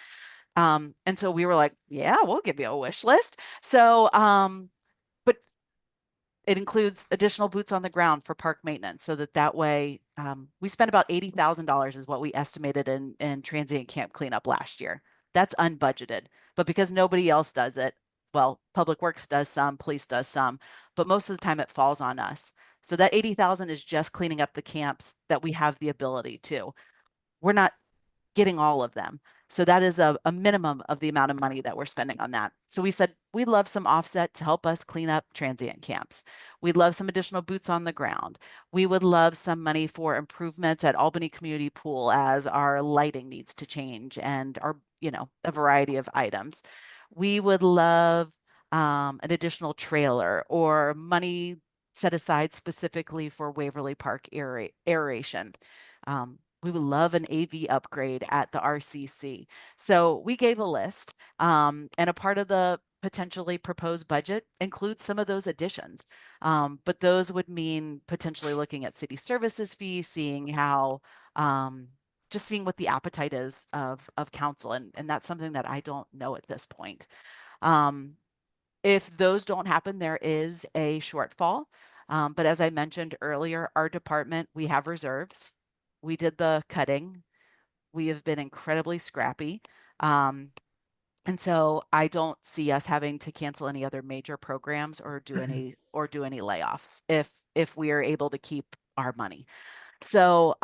And so we were like, yeah, we'll give you a wish list. So, but it includes additional boots on the ground for park maintenance so that way, we spent about $80,000 is what we estimated in transient camp cleanup last year. That's unbudgeted, but because nobody else does it, well, Public Works does some, police does some, but most of the time it falls on us. So that 80,000 is just cleaning up the camps that we have the ability to. We're not getting all of them. So that is a minimum of the amount of money that we're spending on that. So we said, we'd love some offset to help us clean up transient camps. We'd love some additional boots on the ground. We would love some money for improvements at Albany Community Pool as our lighting needs to change and our, a variety of items. We would love an additional trailer or money set aside specifically for Waverly Park aeration. We would love an AV upgrade at the RCC. So we gave a list, and a part of the potentially proposed budget includes some of those additions. But those would mean potentially looking at city services fees, seeing how, just seeing what the appetite is of council. And that's something that I don't know at this point. If those don't happen, there is a shortfall. But as I mentioned earlier, our department, we have reserves. We did the cutting. We have been incredibly scrappy. And so I don't see us having to cancel any other major programs or do any layoffs if we are able to keep our money. So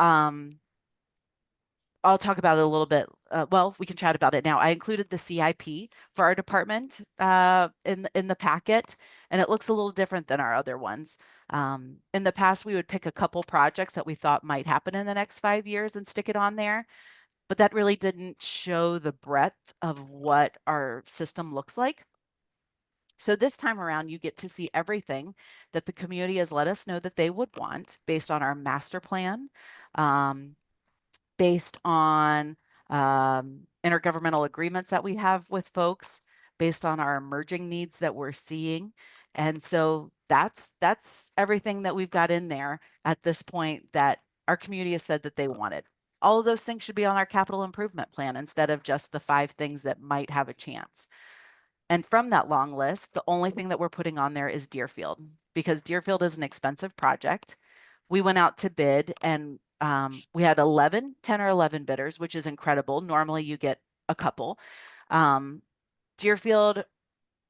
I'll talk about it a little bit. Well, we can chat about it now. I included the CIP for our department in the packet, and it looks a little different than our other ones. In the past, we would pick a couple projects that we thought might happen in the next 5 years and stick it on there, but that really didn't show the breadth of what our system looks like. So this time around, you get to see everything that the community has let us know that they would want based on our master plan, based on intergovernmental agreements that we have with folks based on our emerging needs that we're seeing. And so that's everything that we've got in there at this point that our community has said that they wanted. All of those things should be on our capital improvement plan instead of just the 5 things that might have a chance. And from that long list, the only thing that we're putting on there is Deerfield, because Deerfield is an expensive project. We went out to bid and we had 10 or 11 bidders, which is incredible. Normally you get a couple. Deerfield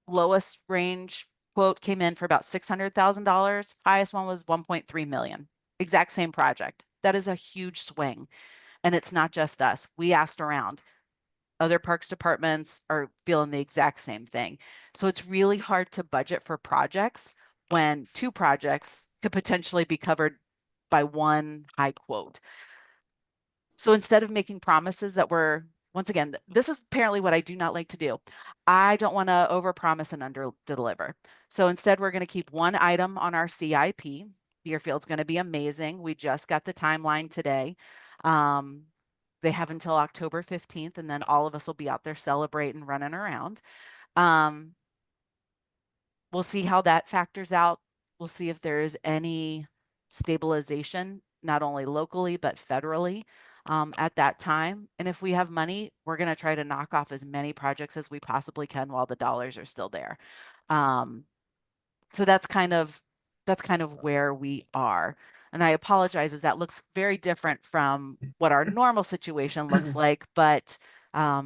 lowest range quote came in for about $600,000. Highest one was 1.3 million. Exact same project. That is a huge swing. And it's not just us. We asked around. Other parks departments are feeling the exact same thing. So it's really hard to budget for projects when 2 projects could potentially be covered by one high quote. So instead of making promises that were, once again, this is apparently what I do not like to do. I don't want to overpromise and under deliver. So instead, we're going to keep one item on our CIP. Deerfield's going to be amazing. We just got the timeline today. They have until October 15th, and then all of us will be out there celebrating, running around. We'll see how that factors out. We'll see if there is any stabilization, not only locally, but federally at that time. And if we have money, we're going to try to knock off as many projects as we possibly can while the dollars are still there. So that's kind of where we are. And I apologize as that looks very different from what our normal situation looks like, but I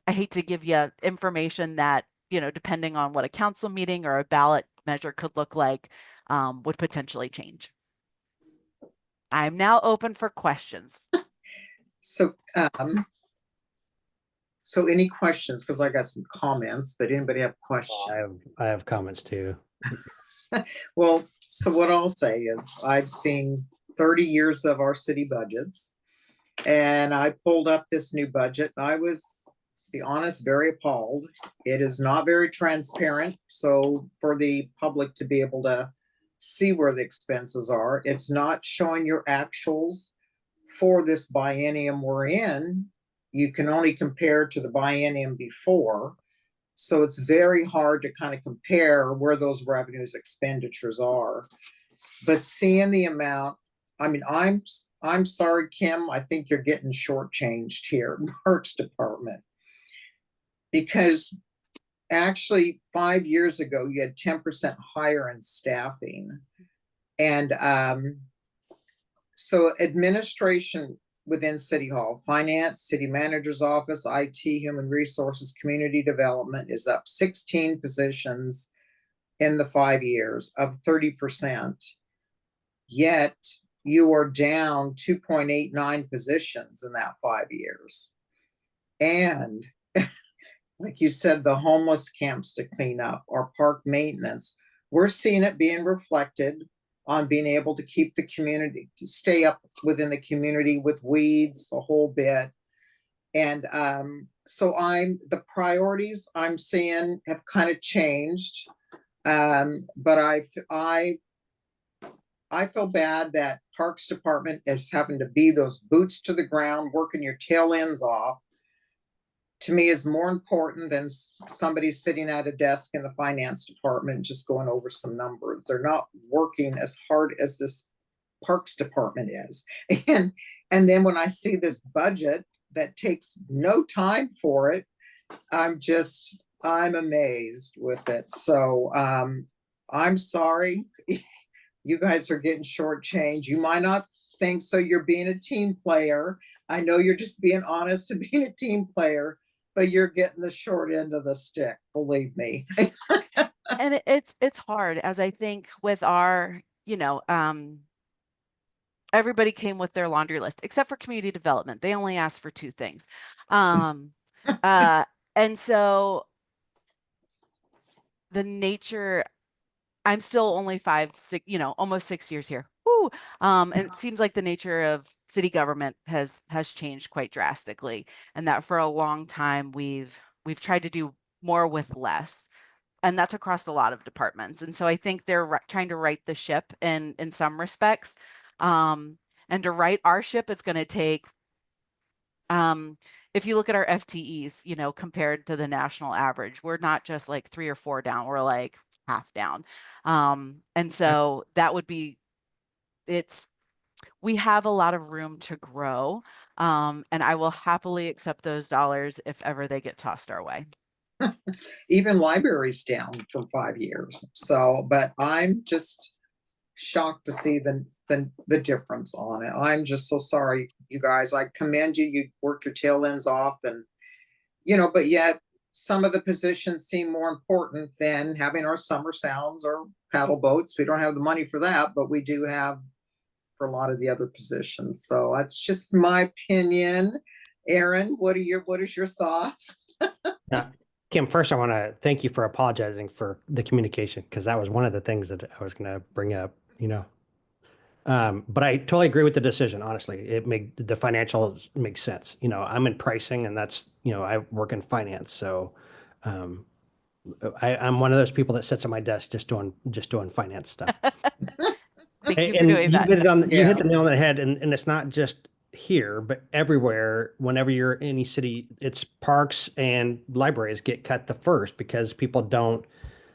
hate to give you information that, you know, depending on what a council meeting or a ballot measure could look like, would potentially change. I'm now open for questions. So, any questions? Because I got some comments, but anybody have questions? I have comments too. Well, so what I'll say is I've seen 30 years of our city budgets, and I pulled up this new budget. I was, to be honest, very appalled. It is not very transparent. So for the public to be able to see where the expenses are, it's not showing your actuals for this biennium we're in. You can only compare to the biennium before. So it's very hard to kind of compare where those revenues expenditures are. But seeing the amount, I mean, I'm sorry, Kim, I think you're getting shortchanged here, Parks Department. Because actually 5 years ago, you had 10% higher in staffing. And so administration within City Hall, finance, city manager's office, IT, human resources, community development is up 16 positions in the 5 years of 30%. Yet you are down 2.89 positions in that 5 years. And like you said, the homeless camps to clean up, or park maintenance, we're seeing it being reflected on being able to keep the community, stay up within the community with weeds, the whole bit. And so the priorities I'm seeing have kind of changed. But I feel bad that Parks Department is having to be those boots to the ground, working your tail ends off. To me, is more important than somebody sitting at a desk in the finance department just going over some numbers. They're not working as hard as this Parks Department is. And then when I see this budget that takes no time for it, I'm amazed with it. So I'm sorry, you guys are getting shortchanged. You might not think so. You're being a team player. I know you're just being honest and being a team player, but you're getting the short end of the stick, believe me. And it's hard, as I think with our, you know, everybody came with their laundry list except for community development. They only asked for 2 things. And so the nature, I'm still only 6, you know, almost 6 years here. Woo! And it seems like the nature of city government has changed quite drastically, and that for a long time we've tried to do more with less, and that's across a lot of departments. And so I think they're trying to right the ship in some respects. And to right our ship, it's going to take if you look at our FTEs, you know, compared to the national average, we're not just like 3 or 4 down, we're like half down. And so that would be, we have a lot of room to grow. And I will happily accept those dollars if ever they get tossed our way. Even libraries down from 5 years. So, but I'm just shocked to see the difference on it. I'm just so sorry, you guys. I commend you. You work your tail ends off, and you know, but yet some of the positions seem more important than having our summer sounds or paddle boats. We don't have the money for that, but we do have for a lot of the other positions. So that's just my opinion. Aaron, what is your thoughts? Yeah. Kim, first I want to thank you for apologizing for the communication, because that was one of the things that I was going to bring up, you know. But I totally agree with the decision. Honestly, the financials make sense. You know, I'm in pricing, and that's, you know, I work in finance. So, I'm one of those people that sits at my desk just doing finance stuff. Thank you for And doing that. you hit the nail on the head, and it's not just here, but everywhere. Whenever you're in any city, it's parks and libraries get cut the first because people don't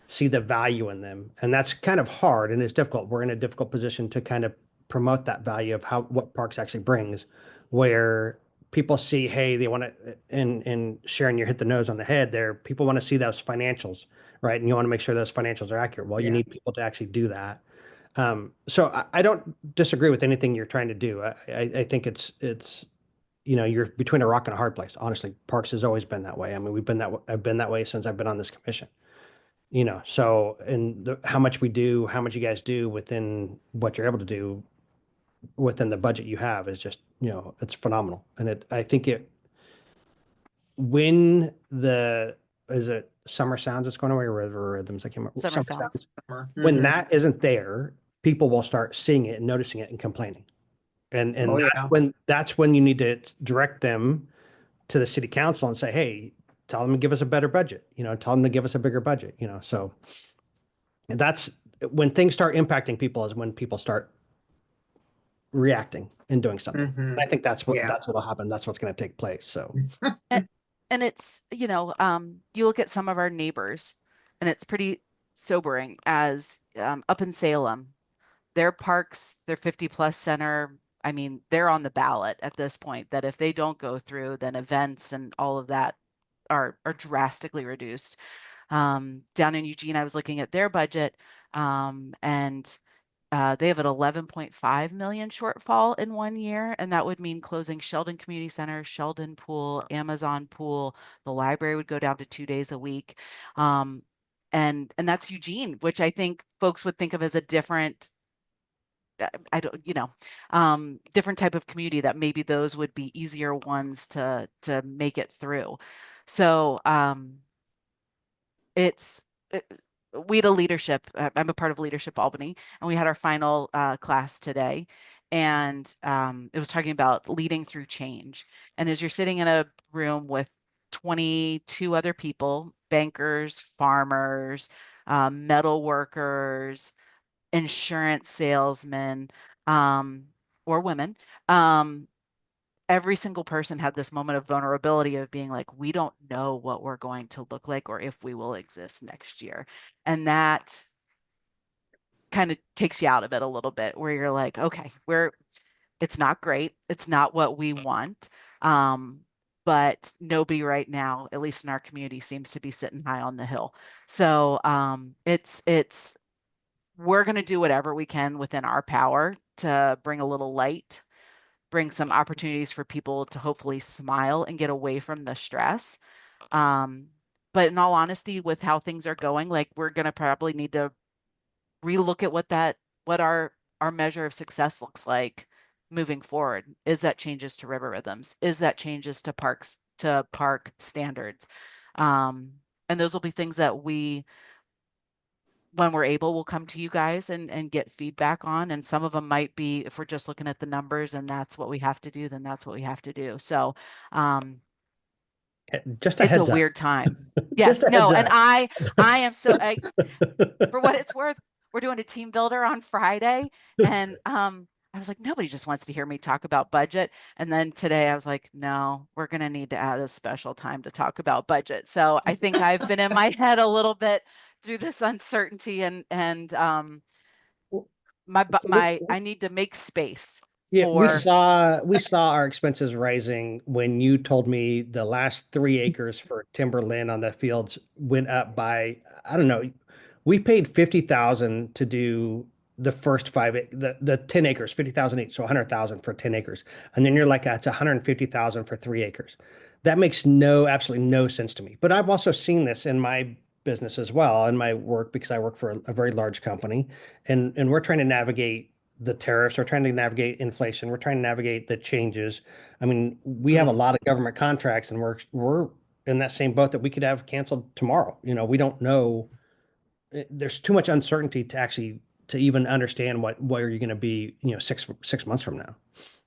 see the value in them, and that's kind of hard and it's difficult. We're in a difficult position to kind of promote that value of what parks actually brings, where people see, hey, they want to, and Sharon, you hit the nose on the head there. People want to see those financials, right? And you want to make sure those financials are accurate. Well, you need people to actually do that. So I don't disagree with anything you're trying to do. I think it's, you know, you're between a rock and a hard place. Honestly, Parks has always been that way. I mean, I've been that way since I've been on this commission. You know, so, and how much we do, how much you guys do within what you're able to do within the budget you have is just, you know, it's phenomenal. And I think when is it Summer Sounds that's going away, or River Rhythms? I can't remember. Summer Sounds. When that isn't there, people will start seeing it and noticing it and complaining. And that's when you need to direct them to the city council and say, hey, tell them to give us a better budget, you know, tell them to give us a bigger budget, you know. So that's when things start impacting people, is when people start reacting and doing something. Mhm. I think that's what'll happen. That's what's going to take place. So And it's, you know, you look at some of our neighbors and it's pretty sobering as up in Salem, their parks, their 50 plus center, I mean, they're on the ballot at this point, that if they don't go through, then events and all of that are drastically reduced. Down in Eugene, I was looking at their budget, and they have an 11.5 million shortfall in 1 year, and that would mean closing Sheldon Community Center, Sheldon Pool, Amazon Pool. The library would go down to 2 days a week. And that's Eugene, which I think folks would think of as a different, I don't, you know, different type of community, that maybe those would be easier ones to make it through. So it's we had a leadership. I'm a part of Leadership Albany, and we had our final class today, and it was talking about leading through change. And as you're sitting in a room with 22 other people, bankers, farmers, metal workers, insurance salesmen, or women, every single person had this moment of vulnerability of being like, we don't know what we're going to look like or if we will exist next year. And that kind of takes you out of it a little bit, where you're like, okay, it's not great. It's not what we want. But nobody right now, at least in our community, seems to be sitting high on the hill. So we're going to do whatever we can within our power to bring a little light, bring some opportunities for people to hopefully smile and get away from the stress. But in all honesty, with how things are going, like, we're going to probably need to relook at what our measure of success looks like moving forward. Is that changes to river rhythms? Is that changes to park standards? And those will be things that we, when we're able, we'll come to you guys and get feedback on. And some of them might be, if we're just looking at the numbers and that's what we have to do, then that's what we have to do. So just a it's heads a up. weird time. Yes, no, and I am so, for what it's worth, we're doing a team builder on Friday, and I was like, nobody just wants to hear me talk about budget. And then today I was like, no, we're going to need to add a special time to talk about budget. So I think I've been in my head a little bit through this uncertainty and I need to make space Yeah, we for, saw our expenses rising when you told me the last 3 acres for timberland on the fields went up by, I don't know, we paid 50,000 to do the first the 10 acres, 50,000 each, so 100,000 for 10 acres. And then you're like, that's 150,000 for 3 acres. That makes absolutely no sense to me. But I've also seen this in my business as well, in my work, because I work for a very large company, and we're trying to navigate the tariffs, we're trying to navigate inflation, we're trying to navigate the changes. I mean, we have a lot of government contracts, and we're in that same boat that we could have canceled tomorrow. We don't know. There's too much uncertainty to even understand where you're going to be, 6 months from now.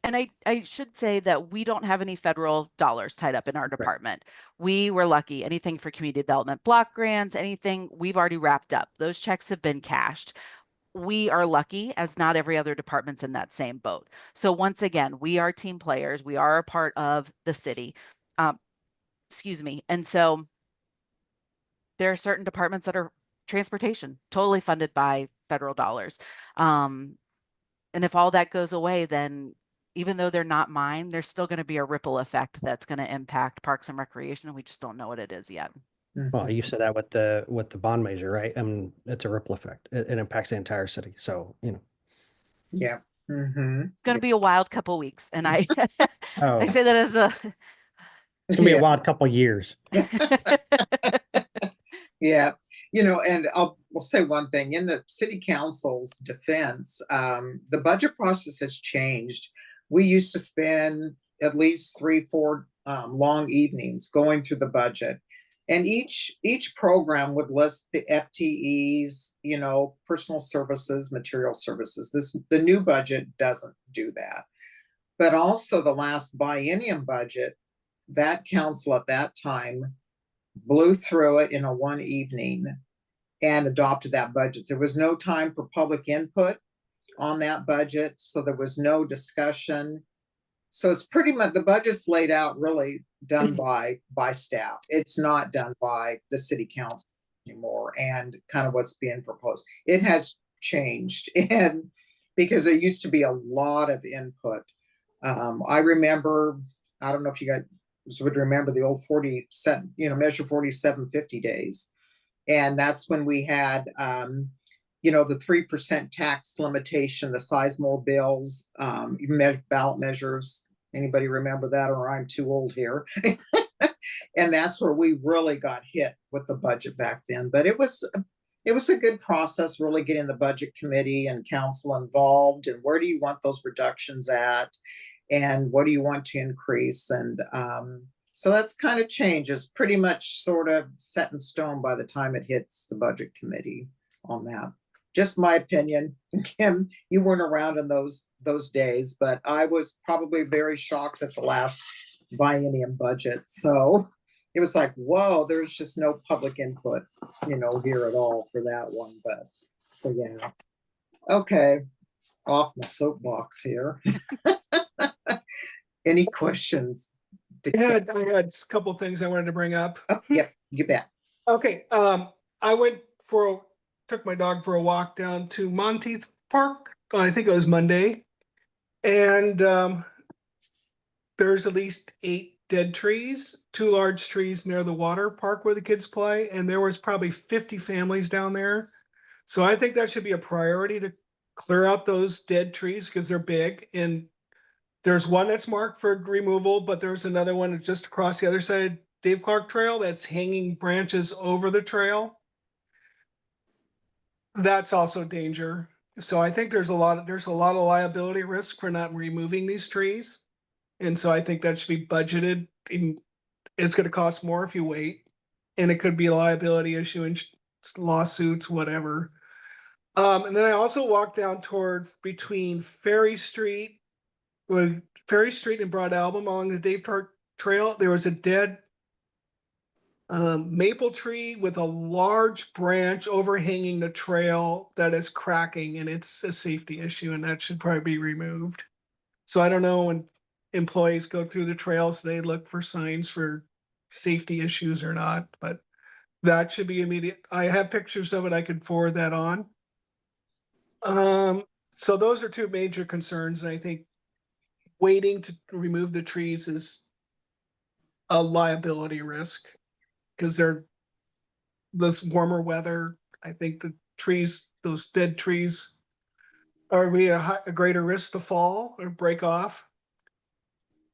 and I should say that we don't have any federal dollars tied up in our department. We were lucky. Anything for community development block grants, anything, we've already wrapped up. Those checks have been cashed. We are lucky, as not every other department's in that same boat. So once again, we are team players. We are a part of the city. Excuse me. And so there are certain departments that are transportation, totally funded by federal dollars. And if all that goes away, then even though they're not mine, there's still going to be a ripple effect that's going to impact Parks and Recreation, and we just don't know what it is yet. Well, you said that with the bond measure, right? I mean, it's a ripple effect. It impacts the entire city. So, Yeah. It's going to be a wild couple weeks, and I Oh. I say that as a It's gonna be a wild couple years. Yeah, and we'll say one thing in the city council's defense, the budget process has changed. We used to spend at least 3-4 long evenings going through the budget, and each program would list the FTEs, personal services, material services. The new budget doesn't do that, but also the last biennium budget, that council at that time blew through it in a one evening and adopted that budget. There was no time for public input on that budget, so there was no discussion. So it's pretty much, the budget's laid out, really done by staff. It's not done by the city council anymore, and kind of what's being proposed. It has changed, and because there used to be a lot of input. I remember, I don't know if you guys would remember the old 47, measure 4750 days. And that's when we had, the 3% tax limitation, the sizable bills, ballot measures. Anybody remember that? Or I'm too old here. And that's where we really got hit with the budget back then. But it was a good process, really getting the budget committee and council involved. And where do you want those reductions at? And what do you want to increase? And so that's kind of changes, pretty much sort of set in stone by the time it hits the budget committee on that. Just my opinion. Kim, you weren't around in those days, but I was probably very shocked at the last biennium budget. So it was like, whoa, there's just no public input, here at all for that one. But so yeah. Okay. Off my soapbox here. Any questions? I had a couple of things I wanted to bring up. Oh, yep, you bet. Okay. I took my dog for a walk down to Monteith Park. I think it was Monday. And there's at least 8 dead trees, 2 large trees near the water park where the kids play. And there was probably 50 families down there. So I think that should be a priority to clear out those dead trees because they're big. And there's one that's marked for removal, but there's another one just across the other side, Dave Clark Trail, that's hanging branches over the trail. That's also danger. So I think there's a lot of liability risk for not removing these trees. And so I think that should be budgeted. It's going to cost more if you wait, and it could be a liability issue and lawsuits, whatever. And then I also walked down between Ferry Street and Broad Album along the Dave Clark Trail. There was a dead Maple tree with a large branch overhanging the trail that is cracking, and it's a safety issue, and that should probably be removed. So I don't know, when employees go through the trails, they look for signs for safety issues or not, but that should be immediate. I have pictures of it. I could forward that on. So those are two major concerns. And I think waiting to remove the trees is a liability risk because they're this warmer weather. I think the trees, those dead trees, are be a greater risk to fall or break off.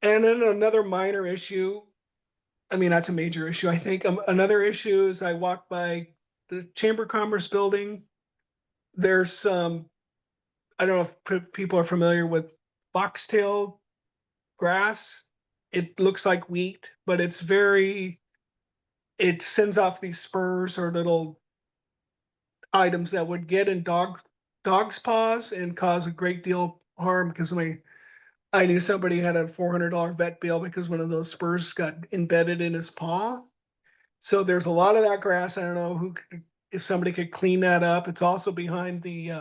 And then another minor issue, I mean, that's a major issue, I think. Another issue is I walked by the Chamber of Commerce building. There's some, I don't know if people are familiar with foxtail grass. It looks like wheat, but it's it sends off these spurs or little items that would get in dog's paws and cause a great deal of harm, because I knew somebody had a $400 vet bill because one of those spurs got embedded in his paw. So there's a lot of that grass. I don't know if somebody could clean that up. It's also behind the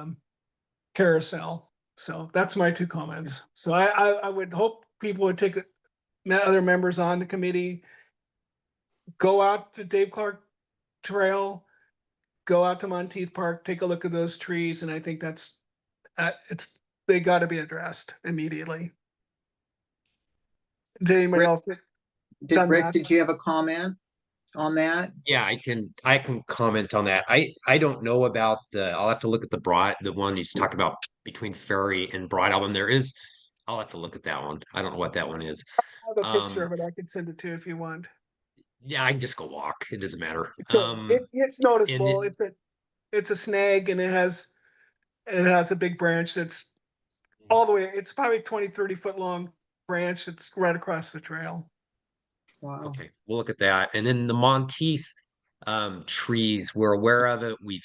carousel. So that's my two comments. So I would hope people would take other members on the committee, go out to Dave Clark Trail, go out to Monteith Park, take a look at those trees, and I think that's they got to be addressed immediately. Did anybody else done Rick, that? did you have a comment on that? Yeah, I can comment on that. I don't know about I'll have to look at the one you talked about between Ferry and Broad Album. I'll have to look at that one. I don't know what that one is. I have a picture of it. I can send it to you if you want. Yeah, I can just go walk. It doesn't matter. It's noticeable. and It's a snag, and it has a big branch that's all the way. It's probably 20, 30 foot long branch. It's right across the trail. Wow. Okay, we'll look at that. And then the Monteith trees, we're aware of it. We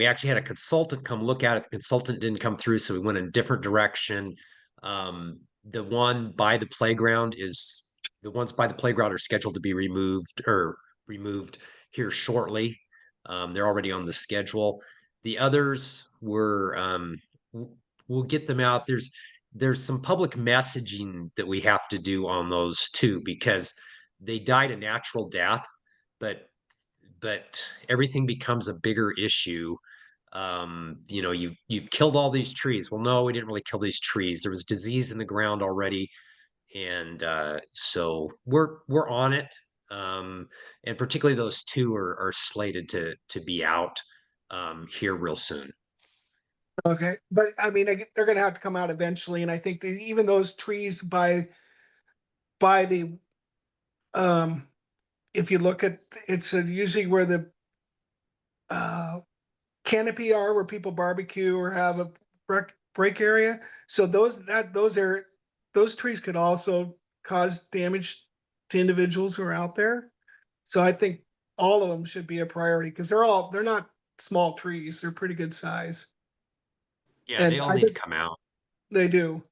actually had a consultant come look at it. The consultant didn't come through, so we went in a different direction. The one by the playground the ones by the playground are scheduled to be removed here shortly. They're already on the schedule. The others we'll get them out. There's some public messaging that we have to do on those too, because they died a natural death, but everything becomes a bigger issue. You've killed all these trees. Well, no, we didn't really kill these trees. There was disease in the ground already, and so we're on it. And particularly those two are slated to be out here real soon. Okay, but I mean, they're going to have to come out eventually, and I think that even those trees by the if you look at it's usually where the canopy are, where people barbecue or have a break area. So those trees could also cause damage to individuals who are out there. So I think all of them should be a priority, because they're not small trees. They're pretty good size. Yeah, And they all need to come out. They do.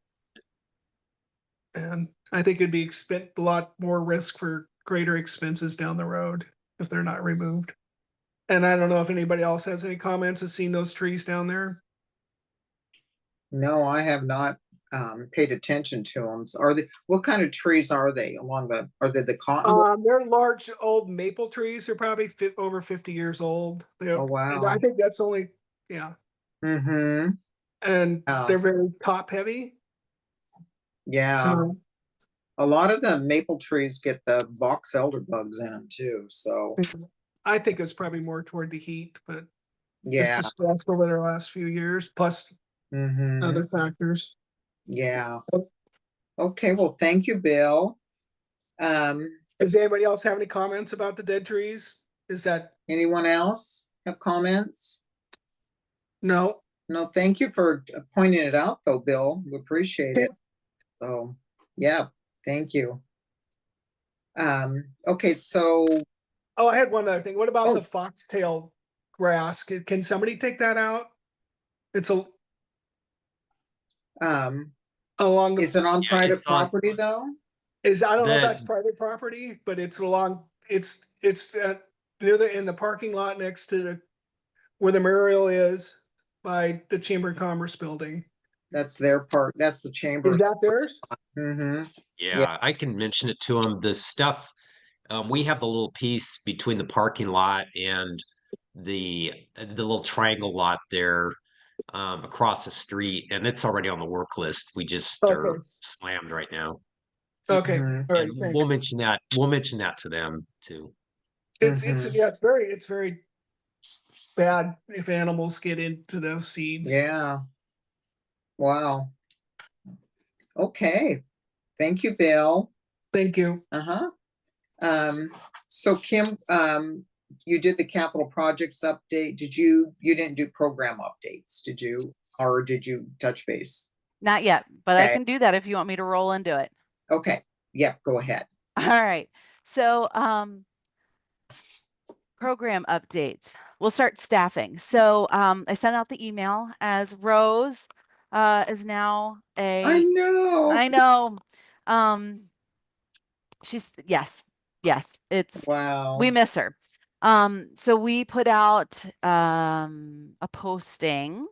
And I think it'd be a lot more risk for greater expenses down the road if they're not removed. And I don't know if anybody else has any comments of seeing those trees down there. No, I have not paid attention to them. So what kind of trees are they are they the cotton? They're large old maple trees. They're probably over 50 years old. Oh, wow. I think that's only, yeah. Mm-hmm. And they're very top heavy. Yeah. So, a lot of the maple trees get the box elder bugs in them too. So I think it's probably more toward the heat, but yeah, it's just stress over the last few years, plus other factors. Yeah. Okay, well, thank you, Bill. Does anybody else have any comments about the dead trees? Anyone else have comments? No. No, thank you for pointing it out though, Bill. We appreciate it. So yeah, thank you. Okay, so I had one other thing. What about the foxtail grass? Can somebody take that out? It's along is it on private property though? I don't know if that's private property, but it's along it's near in the parking lot next to where the memorial is by the Chamber of Commerce building. That's their part. That's the chamber. Is that theirs? Mm-hmm. Yeah, I can mention it to them. The stuff, we have the little piece between the parking lot and the little triangle lot there, across the street, and it's already on the work list. We just are Okay. slammed right now. Okay. Mhm. All right. And Thanks. we'll mention that. We'll mention that to them too. It's Mhm. yeah, it's very bad if animals get into those seeds. Yeah. Wow. Okay. Thank you, Bill. Thank you. Uh-huh. So Kim, you did the capital projects update. You didn't do program updates, did you? Or did you touch base? Not yet, but I Okay. can do that if you want me to roll into it. Okay. Yep, go ahead. All right. So, program updates. We'll start staffing. So, I sent out the email as Rose is now I a know. I know. She's yes. It's Wow. we miss her. So we put out a posting,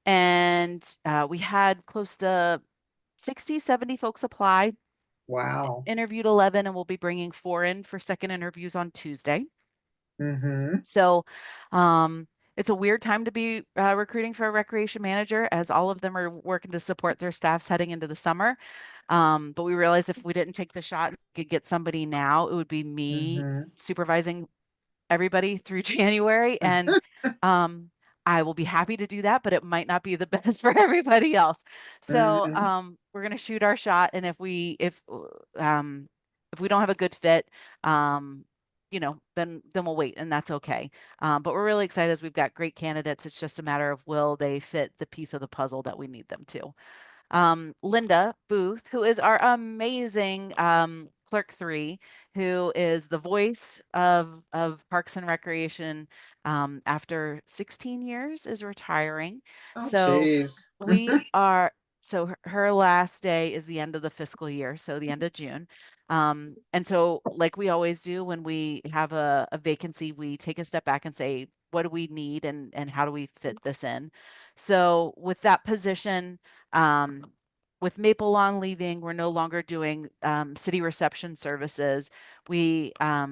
and we had close to 60, 70 folks apply. Wow. Interviewed 11, and we'll be bringing 4 in for second interviews on Tuesday. Mm-hmm. So, it's a weird time to be recruiting for a recreation manager, as all of them are working to support their staffs heading into the summer. But we realized if we didn't take the shot and could get somebody now, it would be me Mm-hmm. supervising everybody through January. And I will be happy to do that, but it might not be the best for everybody else. So Mhm. we're gonna shoot our shot, and if we don't have a good fit, then we'll wait, and that's okay. But we're really excited as we've got great candidates. It's just a matter of will they fit the piece of the puzzle that we need them to. Linda Booth, who is our amazing clerk 3, who is the voice of Parks and Recreation, after 16 years, is retiring. Oh, So geez. her last day is the end of the fiscal year, so the end of June. And so, like we always do when we have a vacancy, we take a step back and say, what do we need, and how do we fit this in? So with that position, with Maple Lawn leaving, we're no longer doing city reception services. We are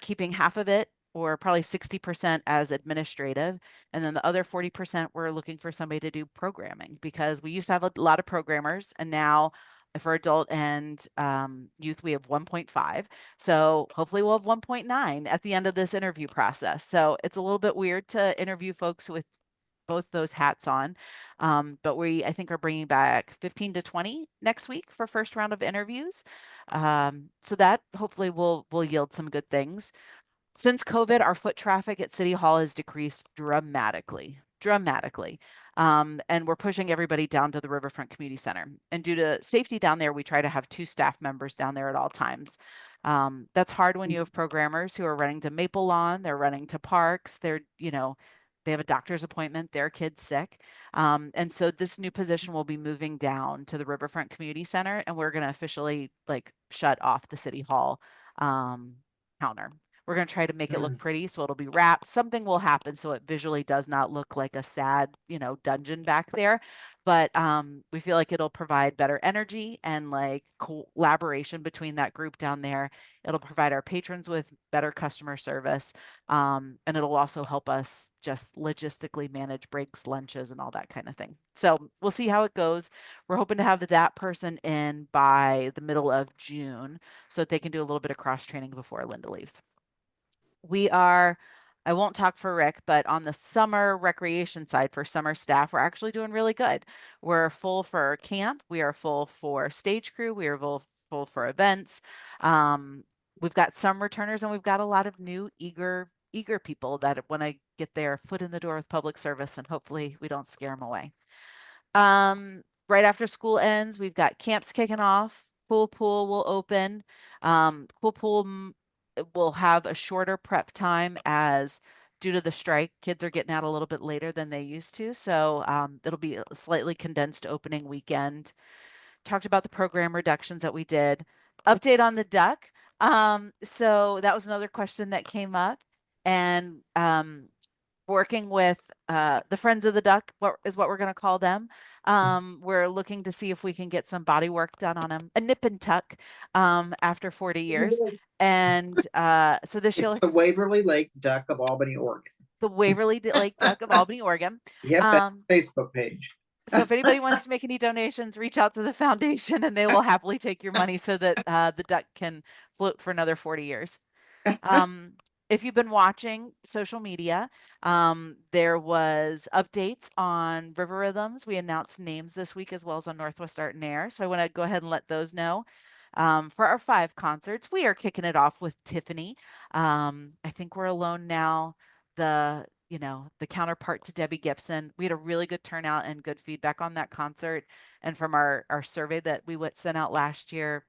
keeping half of it, or probably 60%, as administrative, and then the other 40% we're looking for somebody to do programming, because we used to have a lot of programmers, and now for adult and youth we have 1.5. So hopefully we'll have 1.9 at the end of this interview process. So it's a little bit weird to interview folks with both those hats on. But I think are bringing back 15 to 20 next week for first round of interviews. So that hopefully will yield some good things. Since COVID, our foot traffic at City Hall has decreased dramatically. And we're pushing everybody down to the Riverfront Community Center. And due to safety down there, we try to have 2 staff members down there at all times. That's hard when you have programmers who are running to Maple Lawn, they're running to parks, they have a doctor's appointment, their kid's sick. And so this new position will be moving down to the Riverfront Community Center, and we're going to officially shut off the City Hall counter. We're going to try to make it look pretty, so it'll be wrapped. Something will happen so it visually does not look like a sad, dungeon back there. But we feel like it'll provide better energy and collaboration between that group down there. It'll provide our patrons with better customer service, and it'll also help us just logistically manage breaks, lunches, and all that kind of thing. So we'll see how it goes. We're hoping to have that person in by the middle of June so that they can do a little bit of cross training before Linda leaves. I won't talk for Rick, but on the summer recreation side for summer staff, we're actually doing really good. We're full for camp. We are full for stage crew. We are full for events. We've got some returners, and we've got a lot of new eager people that want to get their foot in the door with public service, and hopefully we don't scare them away. Right after school ends, we've got camps kicking off. Pool will open. Pool will have a shorter prep time, as due to the strike, kids are getting out a little bit later than they used to. So it'll be a slightly condensed opening weekend. Talked about the program reductions that we did. Update on the duck. So that was another question that came up, and working with the Friends of the Duck, what we're going to call them. We're looking to see if we can get some body work done on him, a nip and tuck, after 40 years. And so this year, It's the Waverly Lake Duck of Albany, Oregon. the Waverly Lake Duck of Albany, Oregon. Yep, that Facebook page. So if anybody wants to make any donations, reach out to the foundation and they will happily take your money so that the duck can float for another 40 years. If you've been watching social media, there was updates on River Rhythms. We announced names this week as well as on Northwest Art and Air. So I want to go ahead and let those know. For our 5 concerts, we are kicking it off with Tiffany. I think we're alone now. The counterpart to Debbie Gibson. We had a really good turnout and good feedback on that concert. And from our survey that we sent out last year,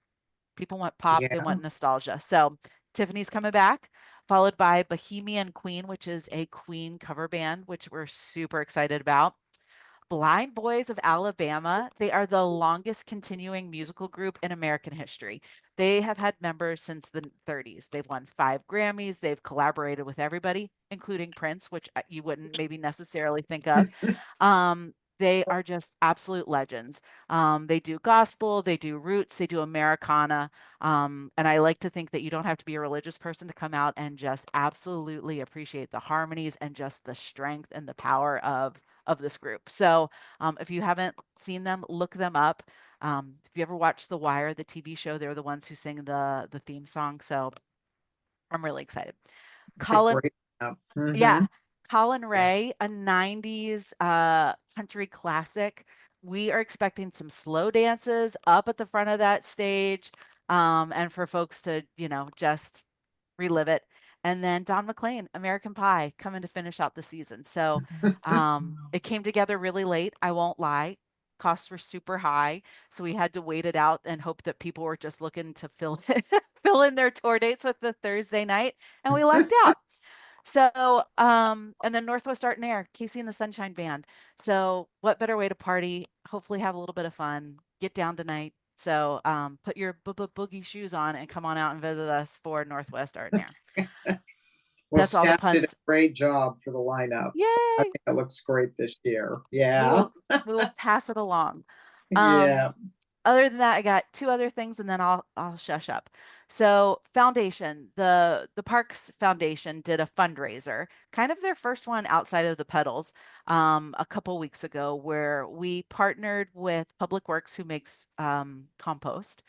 people want pop, they want nostalgia. So Tiffany's coming back, followed by Bohemian Queen, which is a Queen cover band, which we're super excited about. Blind Boys of Alabama. They are the longest continuing musical group in American history. They have had members since the 30s. They've won 5 Grammys. They've collaborated with everybody, including Prince, which you wouldn't maybe necessarily think of. They are just absolute legends. They do gospel, they do roots, they do Americana. And I like to think that you don't have to be a religious person to come out and just absolutely appreciate the harmonies and just the strength and the power of this group. So if you haven't seen them, look them up. If you ever watched The Wire, the TV show, they're the ones who sing the theme song. So I'm really excited. Colin, yeah, Colin Ray, a 90s country classic. We are expecting some slow dances up at the front of that stage, and for folks to, just relive it. And then Don McLean, American Pie, coming to finish out the season. So it came together really late. I won't lie. Costs were super high. So we had to wait it out and hope that people were just looking to fill in their tour dates with the Thursday night. And we lucked out. So, and then Northwest Art and Air, Casey and the Sunshine Band. So what better way to party? Hopefully have a little bit of fun, get down tonight. So put your boogie shoes on and come on out and visit us for Northwest Art and Air. Well, That's all the Steph did a puns. great job for the lineup. So I Yay! think it looks great this year. Yeah. We will pass it along. Yeah. Other than that, I got 2 other things and then I'll shush up. So foundation, the Parks Foundation did a fundraiser, kind of their first one outside of the pedals, a couple weeks ago, where we partnered with Public Works, who makes compost.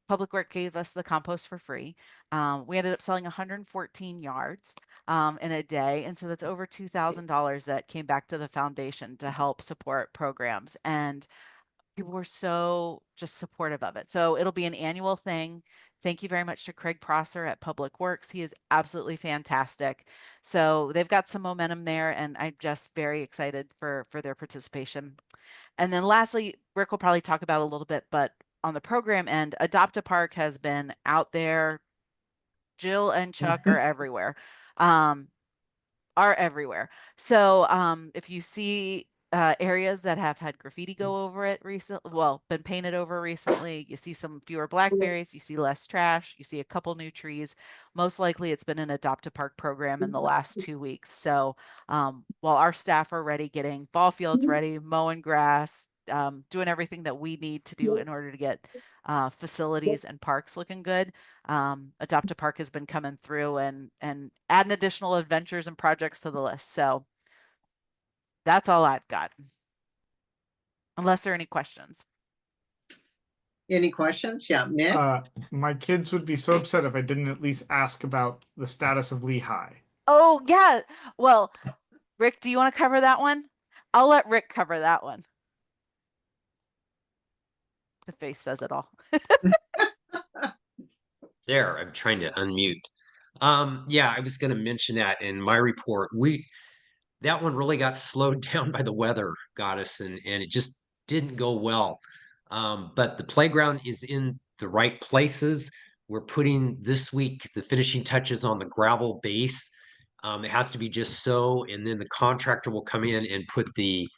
Public Work gave us the compost for free. We ended up selling 114 yards in a day. And so that's over $2,000 that came back to the foundation to help support programs. And people were so just supportive of it. So it'll be an annual thing. Thank you very much to Craig Prosser at Public Works. He is absolutely fantastic. So they've got some momentum there, and I'm just very excited for their participation. And then lastly, Rick will probably talk about a little bit, but on the program end, Adopt a Park has been out there. Jill and Chuck are everywhere. So if you see areas that have had graffiti go over it recently, been painted over recently, you see some fewer blackberries, you see less trash, you see a couple new trees. Most likely it's been an Adopt a Park program in the last 2 weeks. So while our staff are ready, getting ball fields ready, mowing grass, doing everything that we need to do in order to get facilities and parks looking good. Adopt a Park has been coming through and adding additional adventures and projects to the list. So that's all I've got. Unless there are any questions. Any questions? Yeah, Nick? My kids would be so upset if I didn't at least ask about the status of Lehigh. Oh, yeah. Well, Rick, do you want to cover that one? I'll let Rick cover that one. The face says it all. There, I'm trying to unmute. Yeah, I was going to mention that in my report. That one really got slowed down by the weather goddess, and it just didn't go well. But the playground is in the right places. We're putting this week the finishing touches on the gravel base. It has to be just so, and then the contractor will come in and put the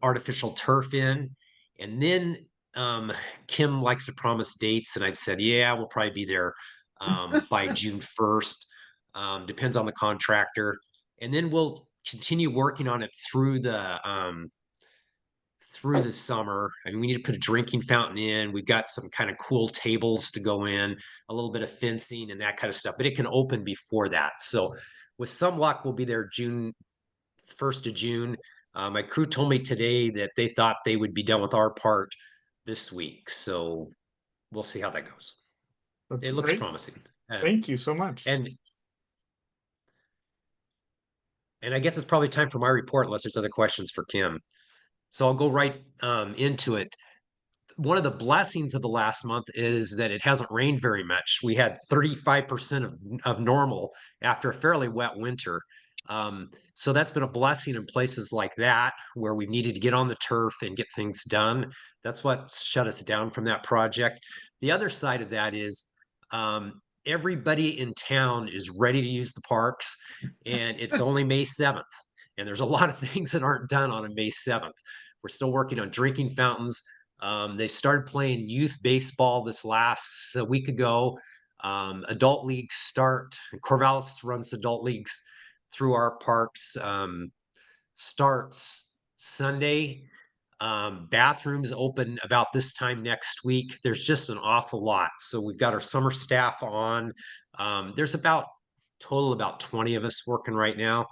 artificial turf in. And then Kim likes to promise dates, and I've said, yeah, we'll probably be there by June 1st. Depends on the contractor. And then we'll continue working on it through the summer. I mean, we need to put a drinking fountain in. We've got some kind of cool tables to go in, a little bit of fencing and that kind of stuff, but it can open before that. So with some luck, we'll be there June 1st of June. My crew told me today that they thought they would be done with our part this week. So we'll see how that goes. That's It looks great. promising. Thank you so much. And I guess it's probably time for my report unless there's other questions for Kim. So I'll go right into it. One of the blessings of the last month is that it hasn't rained very much. We had 35% of normal after a fairly wet winter. So that's been a blessing in places like that where we've needed to get on the turf and get things done. That's what shut us down from that project. The other side of that is everybody in town is ready to use the parks, and it's only May 7th. And there's a lot of things that aren't done on a May 7th. We're still working on drinking fountains. They started playing youth baseball this last week ago. Adult leagues start. Corvallis runs adult leagues through our parks. Starts Sunday. Bathrooms open about this time next week. There's just an awful lot. So we've got our summer staff on. There's about 20 of us working right now,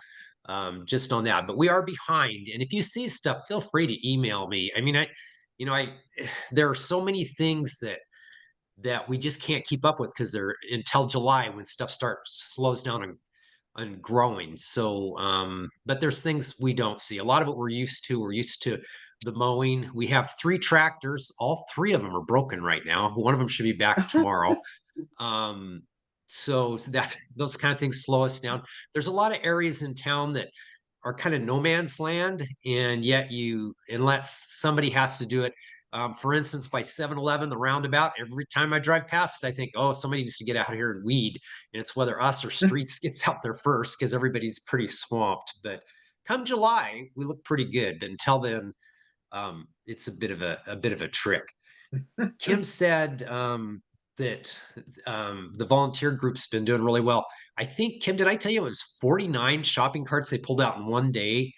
just on that. But we are behind. And if you see stuff, feel free to email me. I mean, there are so many things that we just can't keep up with because they're until July when stuff slows down and growing. So, but there's things we don't see. A lot of it we're used to. We're used to the mowing. We have 3 tractors. All 3 of them are broken right now. One of them should be back tomorrow. So that those kind of things slow us down. There's a lot of areas in town that are kind of no man's land, and yet unless somebody has to do it. For instance, by 7-Eleven, the roundabout, every time I drive past, I think, oh, somebody needs to get out here and weed. And it's whether us or streets gets out there first because everybody's pretty swamped. But come July, we look pretty good. But until then, it's a bit of a trick. Kim said that the volunteer group's been doing really well. I think, Kim, did I tell you it was 49 shopping carts they pulled out in one day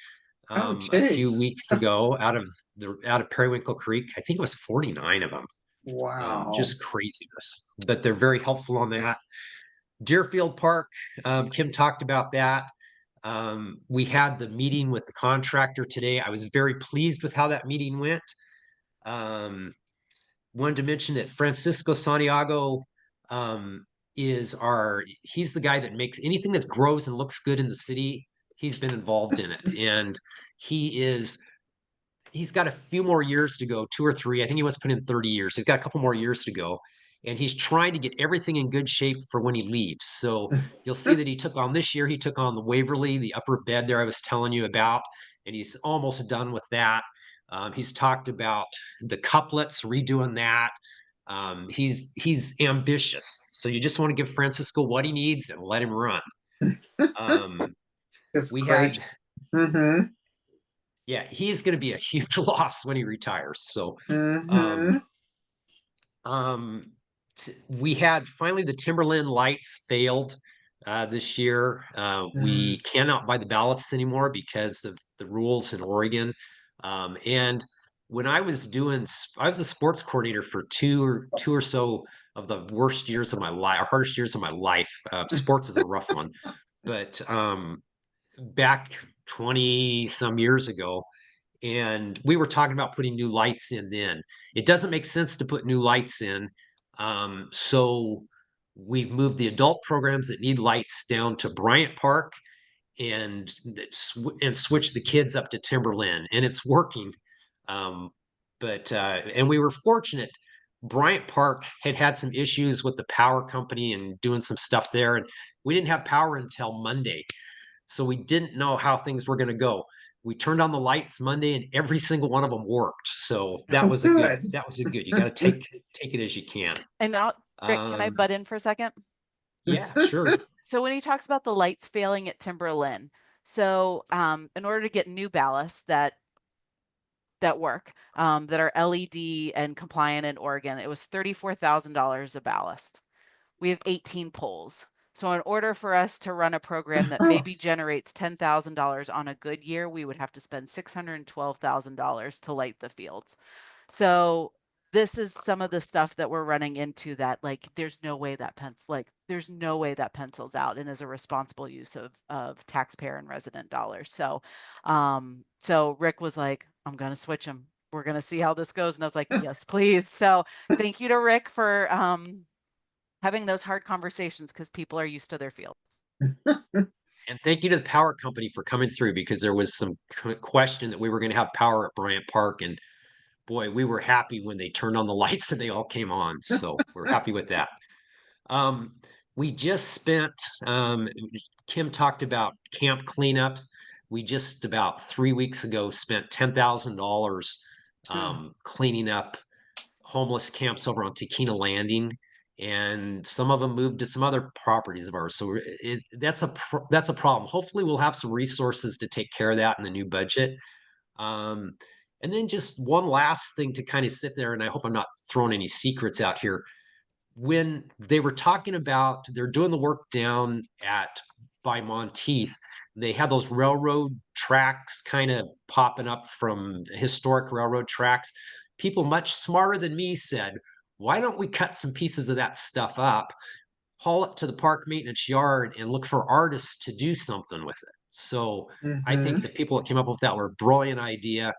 a few weeks ago out of Periwinkle Creek? I think it was 49 of them. Wow. Just craziness. But they're very helpful on that. Deerfield Park, Kim talked about that. We had the meeting with the contractor today. I was very pleased with how that meeting went. Wanted to mention that Francisco Santiago he's the guy that makes anything that grows and looks good in the city. He's been involved in it, and he's got a few more years to go, 2 or 3. I think he wants to put in 30 years. He's got a couple more years to go, and he's trying to get everything in good shape for when he leaves. So you'll see that he took on the Waverly, the upper bed there I was telling you about, and he's almost done with that. He's talked about the couplets, redoing that. He's ambitious. So you just want to give Francisco what he needs and let him run. Yeah, he's going to be a huge loss when he retires. So, we had finally the Timberland lights failed this year. We cannot buy the ballots anymore because of the rules in Oregon. And when I was a sports coordinator for two or so of the worst years of my life, or hardest years of my life. Sports is a rough one, but back 20 some years ago, and we were talking about putting new lights in then. It doesn't make sense to put new lights in. So we've moved the adult programs that need lights down to Bryant Park and switch the kids up to Timberland, and it's working. And we were fortunate. Bryant Park had some issues with the power company and doing some stuff there, and we didn't have power until Monday. So we didn't know how things were going to go. We turned on the lights Monday and every single one of them worked. So that was good. You got to take it as you can. And now, Rick, can I butt in for a second? Yeah, sure. So when he talks about the lights failing at Timberland, so in order to get new ballast that that work, that are LED and compliant in Oregon. It was $34,000 a ballast. We have 18 poles. So in order for us to run a program that maybe generates $10,000 on a good year, we would have to spend $612,000 to light the fields. So this is some of the stuff that we're running into that, like, there's no way that pencils out and is a responsible use of taxpayer and resident dollars. So, so Rick was like, I'm going to switch them. We're going to see how this goes. And I was like, yes, please. So thank you to Rick for, having those hard conversations, because people are used to their field. And thank you to the power company for coming through, because there was some question that we were going to have power at Bryant Park, and boy, we were happy when they turned on the lights and they all came on. So we're happy with that. We just spent, Kim talked about camp cleanups. We just about 3 weeks ago spent $10,000 cleaning up homeless camps over on Tequila Landing, and some of them moved to some other properties of ours. So that's a problem. Hopefully we'll have some resources to take care of that in the new budget. And then just one last thing to kind of sit there, and I hope I'm not throwing any secrets out here. When they were talking about they're doing the work down by Monteith, they had those railroad tracks kind of popping up from historic railroad tracks. People much smarter than me said, why don't we cut some pieces of that stuff up, haul it to the park maintenance yard, and look for artists to do something with it? So I think the people that came up with that were a brilliant idea.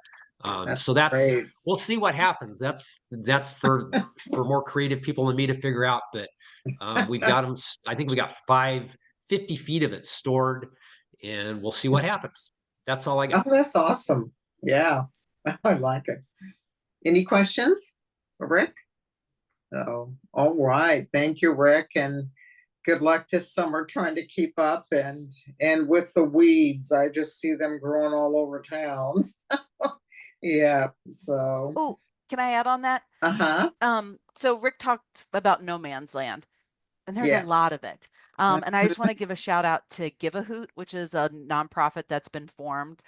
So great. we'll see what happens. That's for more creative people than me to figure out. But we've got them. I think we got 50 feet of it stored, and we'll see what happens. That's all I Oh, got. that's awesome. Yeah, I like it. Any questions for Rick? Oh, all right. Thank you, Rick, and good luck this summer trying to keep up and with the weeds. I just see them growing all over towns. Yeah, so Oh, can I add on that? So Rick talked about no man's land, and there's a lot of it. And I just want to give a shout out to Give a Hoot, which is a nonprofit that's been formed.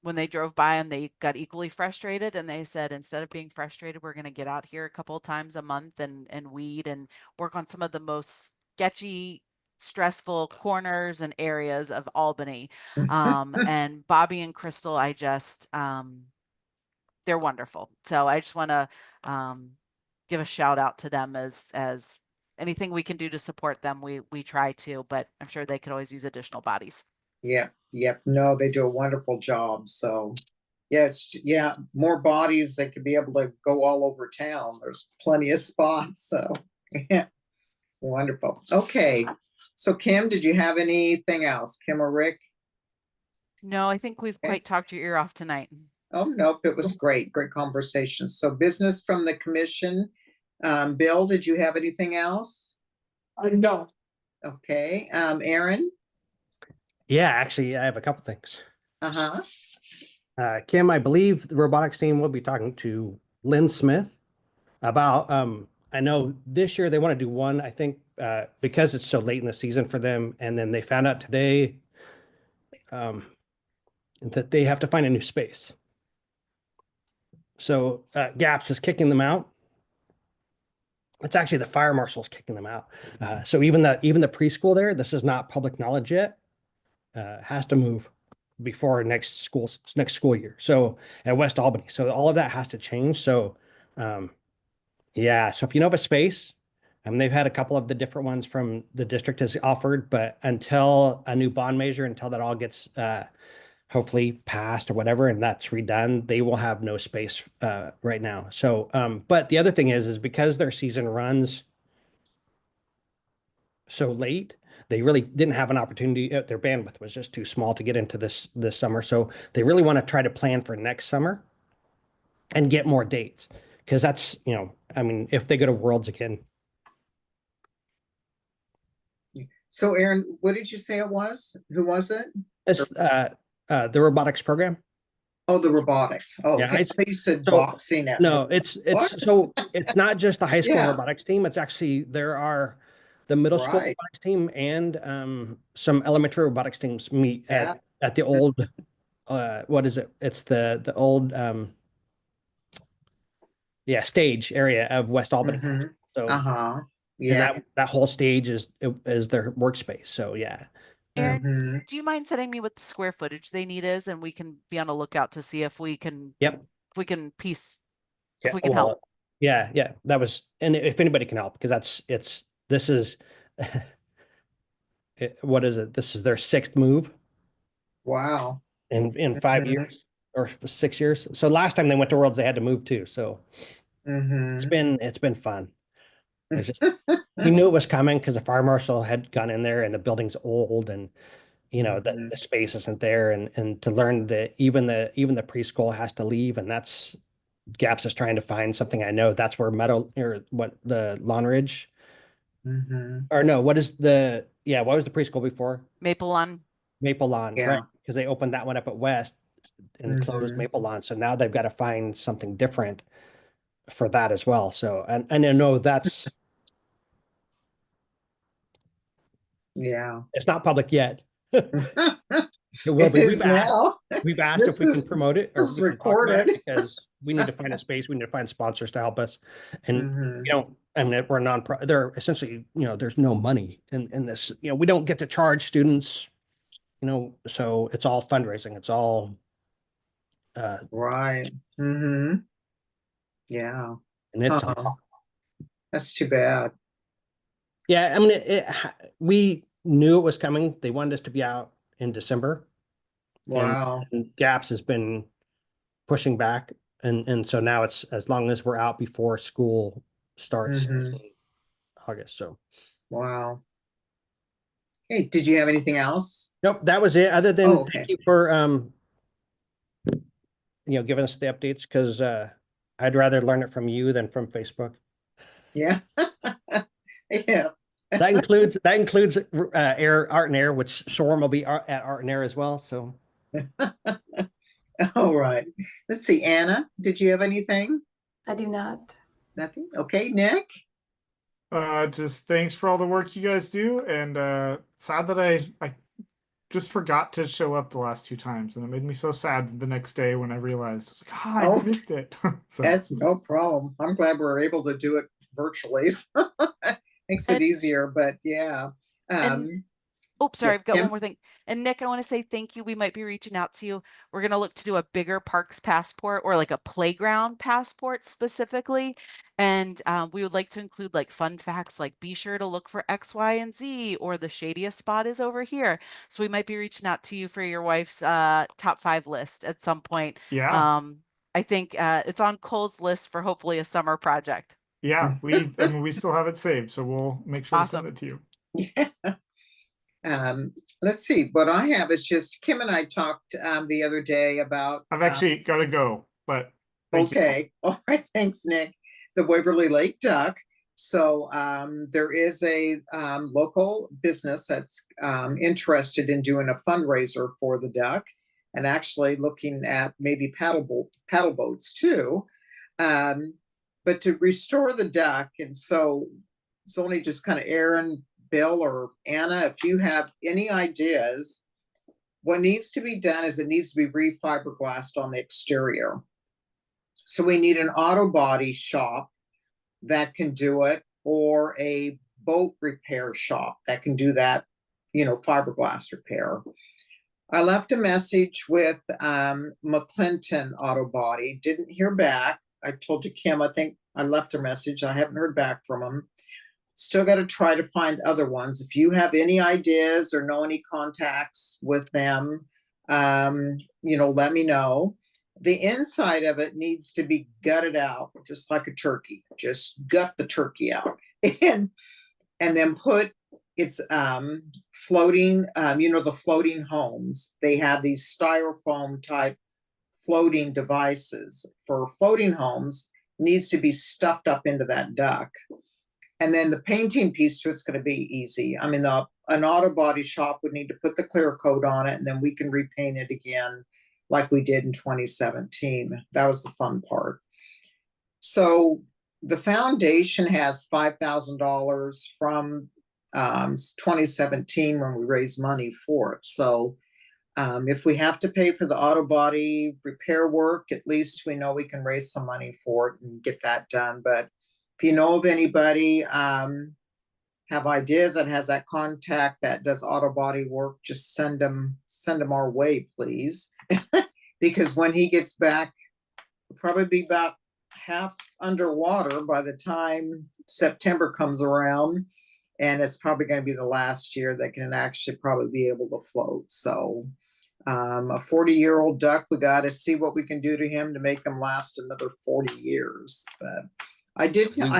When they drove by them, they got equally frustrated, and they said, instead of being frustrated, we're going to get out here a couple of times a month and weed and work on some of the most sketchy, stressful corners and areas of Albany. And Bobby and Crystal, they're wonderful. So I just want to give a shout out to them, as anything we can do to support them, we try to, but I'm sure they could always use additional bodies. Yep. No, they do a wonderful job. So yeah, more bodies. They could be able to go all over town. There's plenty of spots. So yeah, wonderful. Okay. So Kim, did you have anything else? Kim or Rick? No, I think we've quite talked your ear off tonight. Oh, nope. It was great conversation. So business from the commission. Bill, did you have anything else? No. Okay. Aaron? Yeah, actually, I have a couple things. Uh-huh. Kim, I believe the robotics team will be talking to Lynn Smith about, I know this year they want to do one, I think, because it's so late in the season for them. And then they found out today that they have to find a new space. So GAPS is kicking them out. It's actually the fire marshal's kicking them out. So even the preschool there, this is not public knowledge yet, has to move before next school year. So at West Albany, so all of that has to change. So yeah, so if you know of a space, they've had a couple of the different ones from the district has offered, but until a new bond measure, until that all gets hopefully passed or whatever, and that's redone, they will have no space right now. So, but the other thing is because their season runs so late, they really didn't have an opportunity. Their bandwidth was just too small to get into this summer. So they really want to try to plan for next summer and get more dates, because that's, if they go to Worlds again. So Aaron, what did you say it was? Who was it? It's the robotics program. Oh, the robotics. Oh, Yeah, okay. So you said so- boxing. No, it's so it's not just the high school Yeah. robotics team. It's actually the middle school Right. robotics team and some elementary robotics teams meet Yeah. at the old what is it? It's the old stage area of West Albany. Mhm. So Uh-huh. and Yeah. that whole stage is their workspace. So yeah. Aaron, Mhm. do you mind sending me what the square footage they need is, and we can be on a lookout to see if we can Yep. if we can help. Well, yeah. That was, and if anybody can help, because this is what is it? This is their sixth move Wow. in 5 years or 6 years. So last time they went to Worlds, they had to move too. So Mhm. it's been fun. It's just, we knew it was coming because the fire marshal had gone in there and the building's old, and the space isn't there, and to learn that even the preschool has to leave, and that's Gaps is trying to find something. I know that's where Meadow, or what, the Lawn Ridge, Mhm. or no, what was the preschool before? Maple Lawn. Maple Lawn, Yeah. right? Because they opened that one up at West and closed Mhm. Maple Lawn. So now they've got to find something different for that as well. So, and I know that's, Yeah. it's not public yet. It will It be. is now. We've asked if This we can is promote it or this is we can talk about recorded. it, because we need to find a space. We need to find sponsors to help us. And Mhm. I mean, we're a non-profit. They're essentially, there's no money in this. We don't get to charge students, so it's all fundraising. It's all, Right. Mhm. Yeah. and it's, Huh. That's too bad. yeah, I mean, we knew it was coming. They wanted us to be out in December, Wow. and Gaps has been pushing back. And so now it's, as long as we're out before school starts in Mhm. August. So, Wow. Hey, did you have anything else? nope, that was it. Other than Oh, okay. thank you for, giving us the updates, because I'd rather learn it from you than from Facebook. Yeah. Yeah. That includes Art and Air, which Shoreham will be at Art and Air as well. So All right. Let's see. Anna, did you have anything? I do not. Nothing. Okay, Nick. Just thanks for all the work you guys do, and sad that I just forgot to show up the last 2 times, and it made me so sad the next day when I realized, I was like, I Oh. missed it. So That's no problem. I'm glad we're able to do it virtually. Makes it And- easier, but yeah. And oh, sorry, Yes, I've got Kim? one more thing. And Nick, I want to say thank you. We might be reaching out to you. We're going to look to do a bigger parks passport, or like a playground passport specifically. And we would like to include like fun facts, like be sure to look for X, Y, and Z, or the shadiest spot is over here. So we might be reaching out to you for your wife's top 5 list at some point. yeah, Oh. I think it's on Cole's list for hopefully a summer project. yeah, I mean, we still have it saved, so we'll make sure to send Awesome. it to you. Yeah. Let's see. What I have is just Kim and I talked the other day about I've actually got to go, but thank you. okay. All right. Thanks, Nick. The Waverly Lake Duck. So there is a local business that's interested in doing a fundraiser for the duck, and actually looking at maybe paddle boats too. But to restore the duck, and so it's only just kind of Aaron, Bill, or Anna, if you have any ideas. What needs to be done is it needs to be refiberglassed on the exterior. So we need an auto body shop that can do it, or a boat repair shop that can do that, fiberglass repair. I left a message with McClinton Auto Body. Didn't hear back. I told you, Kim, I think I left a message. I haven't heard back from them. Still got to try to find other ones. If you have any ideas or know any contacts with them, let me know. The inside of it needs to be gutted out, just like a turkey. Just gut the turkey out, and then put its floating. The floating homes. They have these styrofoam type floating devices for floating homes. Needs to be stuffed up into that duck. And then the painting piece to it's going to be easy. I mean, an auto body shop would need to put the clear coat on it, and then we can repaint it again like we did in 2017. That was the fun part. So the foundation has $5,000 from 2017 when we raised money for it. So If we have to pay for the auto body repair work, at least we know we can raise some money for it and get that done. But if you know of anybody, have ideas that has that contact that does auto body work, just send them our way, please. Because when he gets back, we'll probably be about half underwater by the time September comes around. And it's probably going to be the last year that can actually probably be able to float. So a 40-year-old duck, we got to see what we can do to him to make him last another 40 years. But I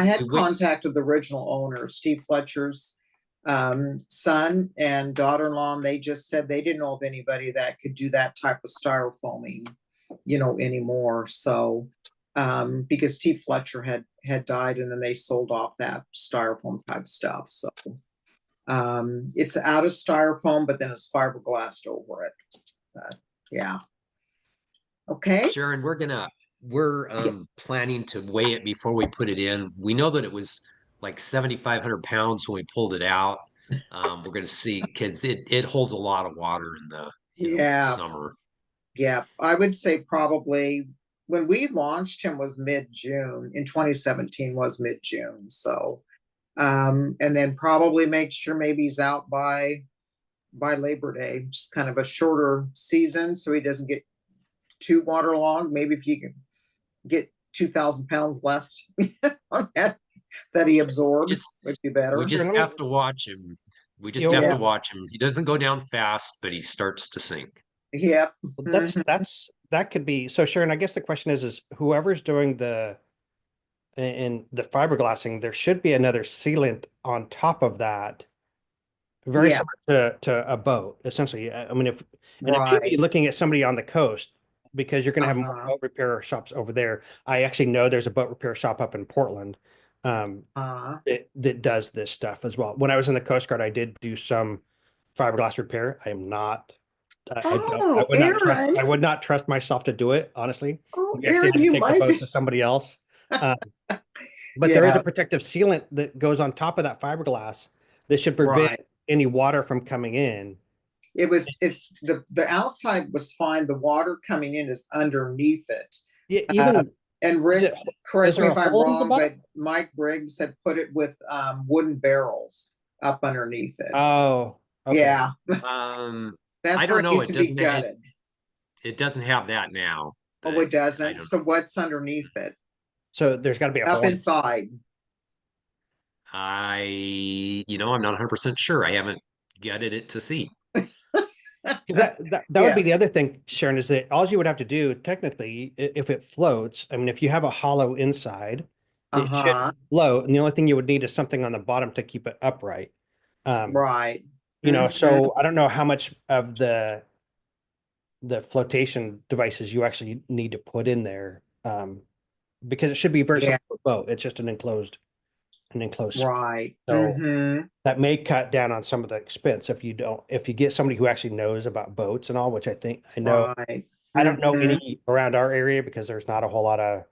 had contact with the original owner, Steve Fletcher's son and daughter-in-law, and they just said they didn't know of anybody that could do that type of styrofoaming, anymore. So because Steve Fletcher had died, and then they sold off that styrofoam type stuff. So it's out of styrofoam, but then it's fiberglassed over it. Yeah. Okay. Sharon, we're planning to weigh it before we put it in. We know that it was like 7,500 pounds when we pulled it out. We're going to see, because it holds a lot of water in the summer. Yeah, I would say probably when we launched him was mid-June. In 2017 was mid-June. So and then probably make sure maybe he's out by Labor Day, just kind of a shorter season so he doesn't get too waterlogged. Maybe if you can get 2,000 pounds less on that he absorbs, would be better. We just have to watch him. We just have to watch him. He doesn't go down fast, but he starts to sink. Yep. That could be. So Sharon, I guess the question is whoever's doing the fiberglassing, there should be another sealant on top of that. Very similar to a boat, essentially. I mean, if maybe looking at somebody on the coast, because you're going to have more boat repair shops over there. I actually know there's a boat repair shop up in Portland that does this stuff as well. When I was in the Coast Guard, I did do some fiberglass repair. I am not. I would not trust myself to do it, honestly. Oh, You actually Aaron, have to you take the might boat be. to somebody else. But there is a protective sealant that goes on top of that fiberglass that should prevent any water from coming in. It's the outside was fine. The water coming in is underneath it. Yeah, even and Rick, correct me if I'm wrong, but but Mike Briggs had put it with wooden barrels up underneath it. Oh, okay. Yeah. That's I where don't know. it needs to be gutted. It doesn't have that now. Oh, it doesn't. So what's underneath it? So there's got to be a up hole inside. I'm not 100% sure. I haven't gutted it to see. That would be the other thing, Sharon, is that all you would have to do technically, if it floats, I mean, if you have a hollow inside, it should float, and the only thing you would need is something on the bottom to keep it upright. Right. So I don't know how much of the flotation devices you actually need to put in there, because it should be very similar to a boat. It's just an enclosed right. So that may cut down on some of the expense if you get somebody who actually knows about boats and all, which I know. Right. I don't know any around our area because there's not a whole lot of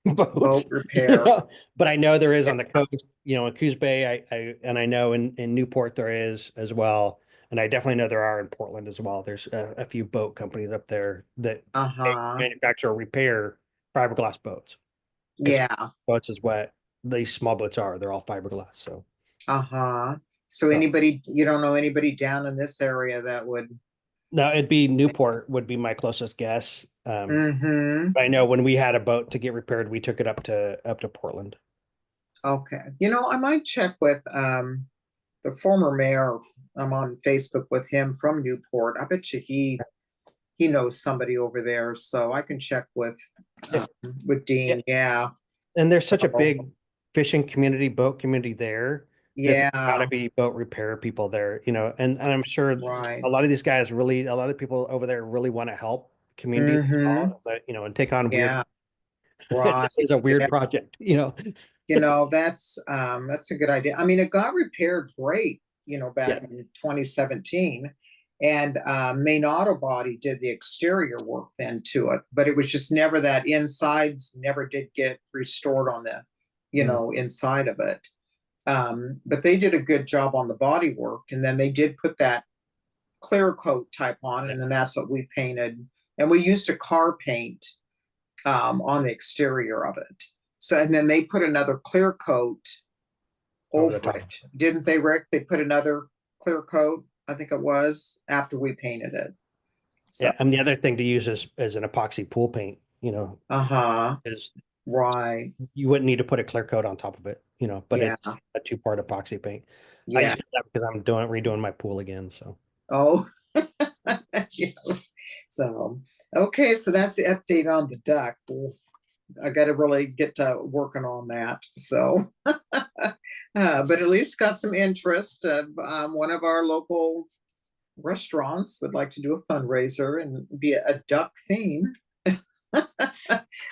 boats. Boat repair. But I know there is on the coast, in Coos Bay, I know in Newport there is as well. And I definitely know there are in Portland as well. There's a few boat companies up there that manufacture or repair fiberglass boats. Yeah. Boats is what these small boats are. They're all fiberglass. So. So anybody, you don't know anybody down in this area that would? No, it'd be Newport would be my closest guess. I know when we had a boat to get repaired, we took it up to Portland. Okay. I might check with the former mayor. I'm on Facebook with him from Newport. I bet you he knows somebody over there, so I can check with Dean. Yeah. And there's such a big fishing community, boat community there. Yeah. Got to be boat repair people there, and I'm sure a lot of these guys a lot of people over there really want to help community as well, but, and take on weird. Right. This is a weird project, that's a good idea. I mean, it got repaired great, back in 2017, and Maine Auto Body did the exterior work then to it, but it was just never that insides never did get restored on the, inside of it. But they did a good job on the body work, and then they did put that clear coat type on, and then that's what we painted. And we used a car paint on the exterior of it. So, and then they put another clear coat Over the over top. it, didn't they, Rick? They put another clear coat, I think it was, after we painted it. So, Yeah, and the other thing to use is an epoxy pool paint, you know, is right. you wouldn't need to put a clear coat on top of it, you know, but Yeah. it's a 2-part epoxy paint. I Yeah. use that because I'm redoing my pool again. So Oh, yeah. So, okay, so that's the update on the duck. Well, I got to really get to working on that. So, but at least got some interest. One of our local restaurants would like to do a fundraiser and be a duck theme.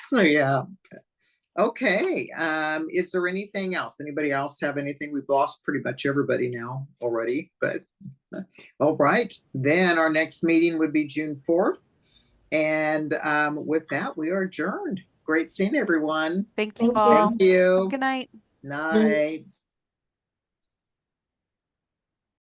So, yeah. Okay. Is there anything else? Anybody else have anything? We've lost pretty much everybody now already, but all right. Then our next meeting would be June 4th. And with that, we are adjourned. Great seeing everyone. Thank you Thank you. all. Thank you. Good night. Night.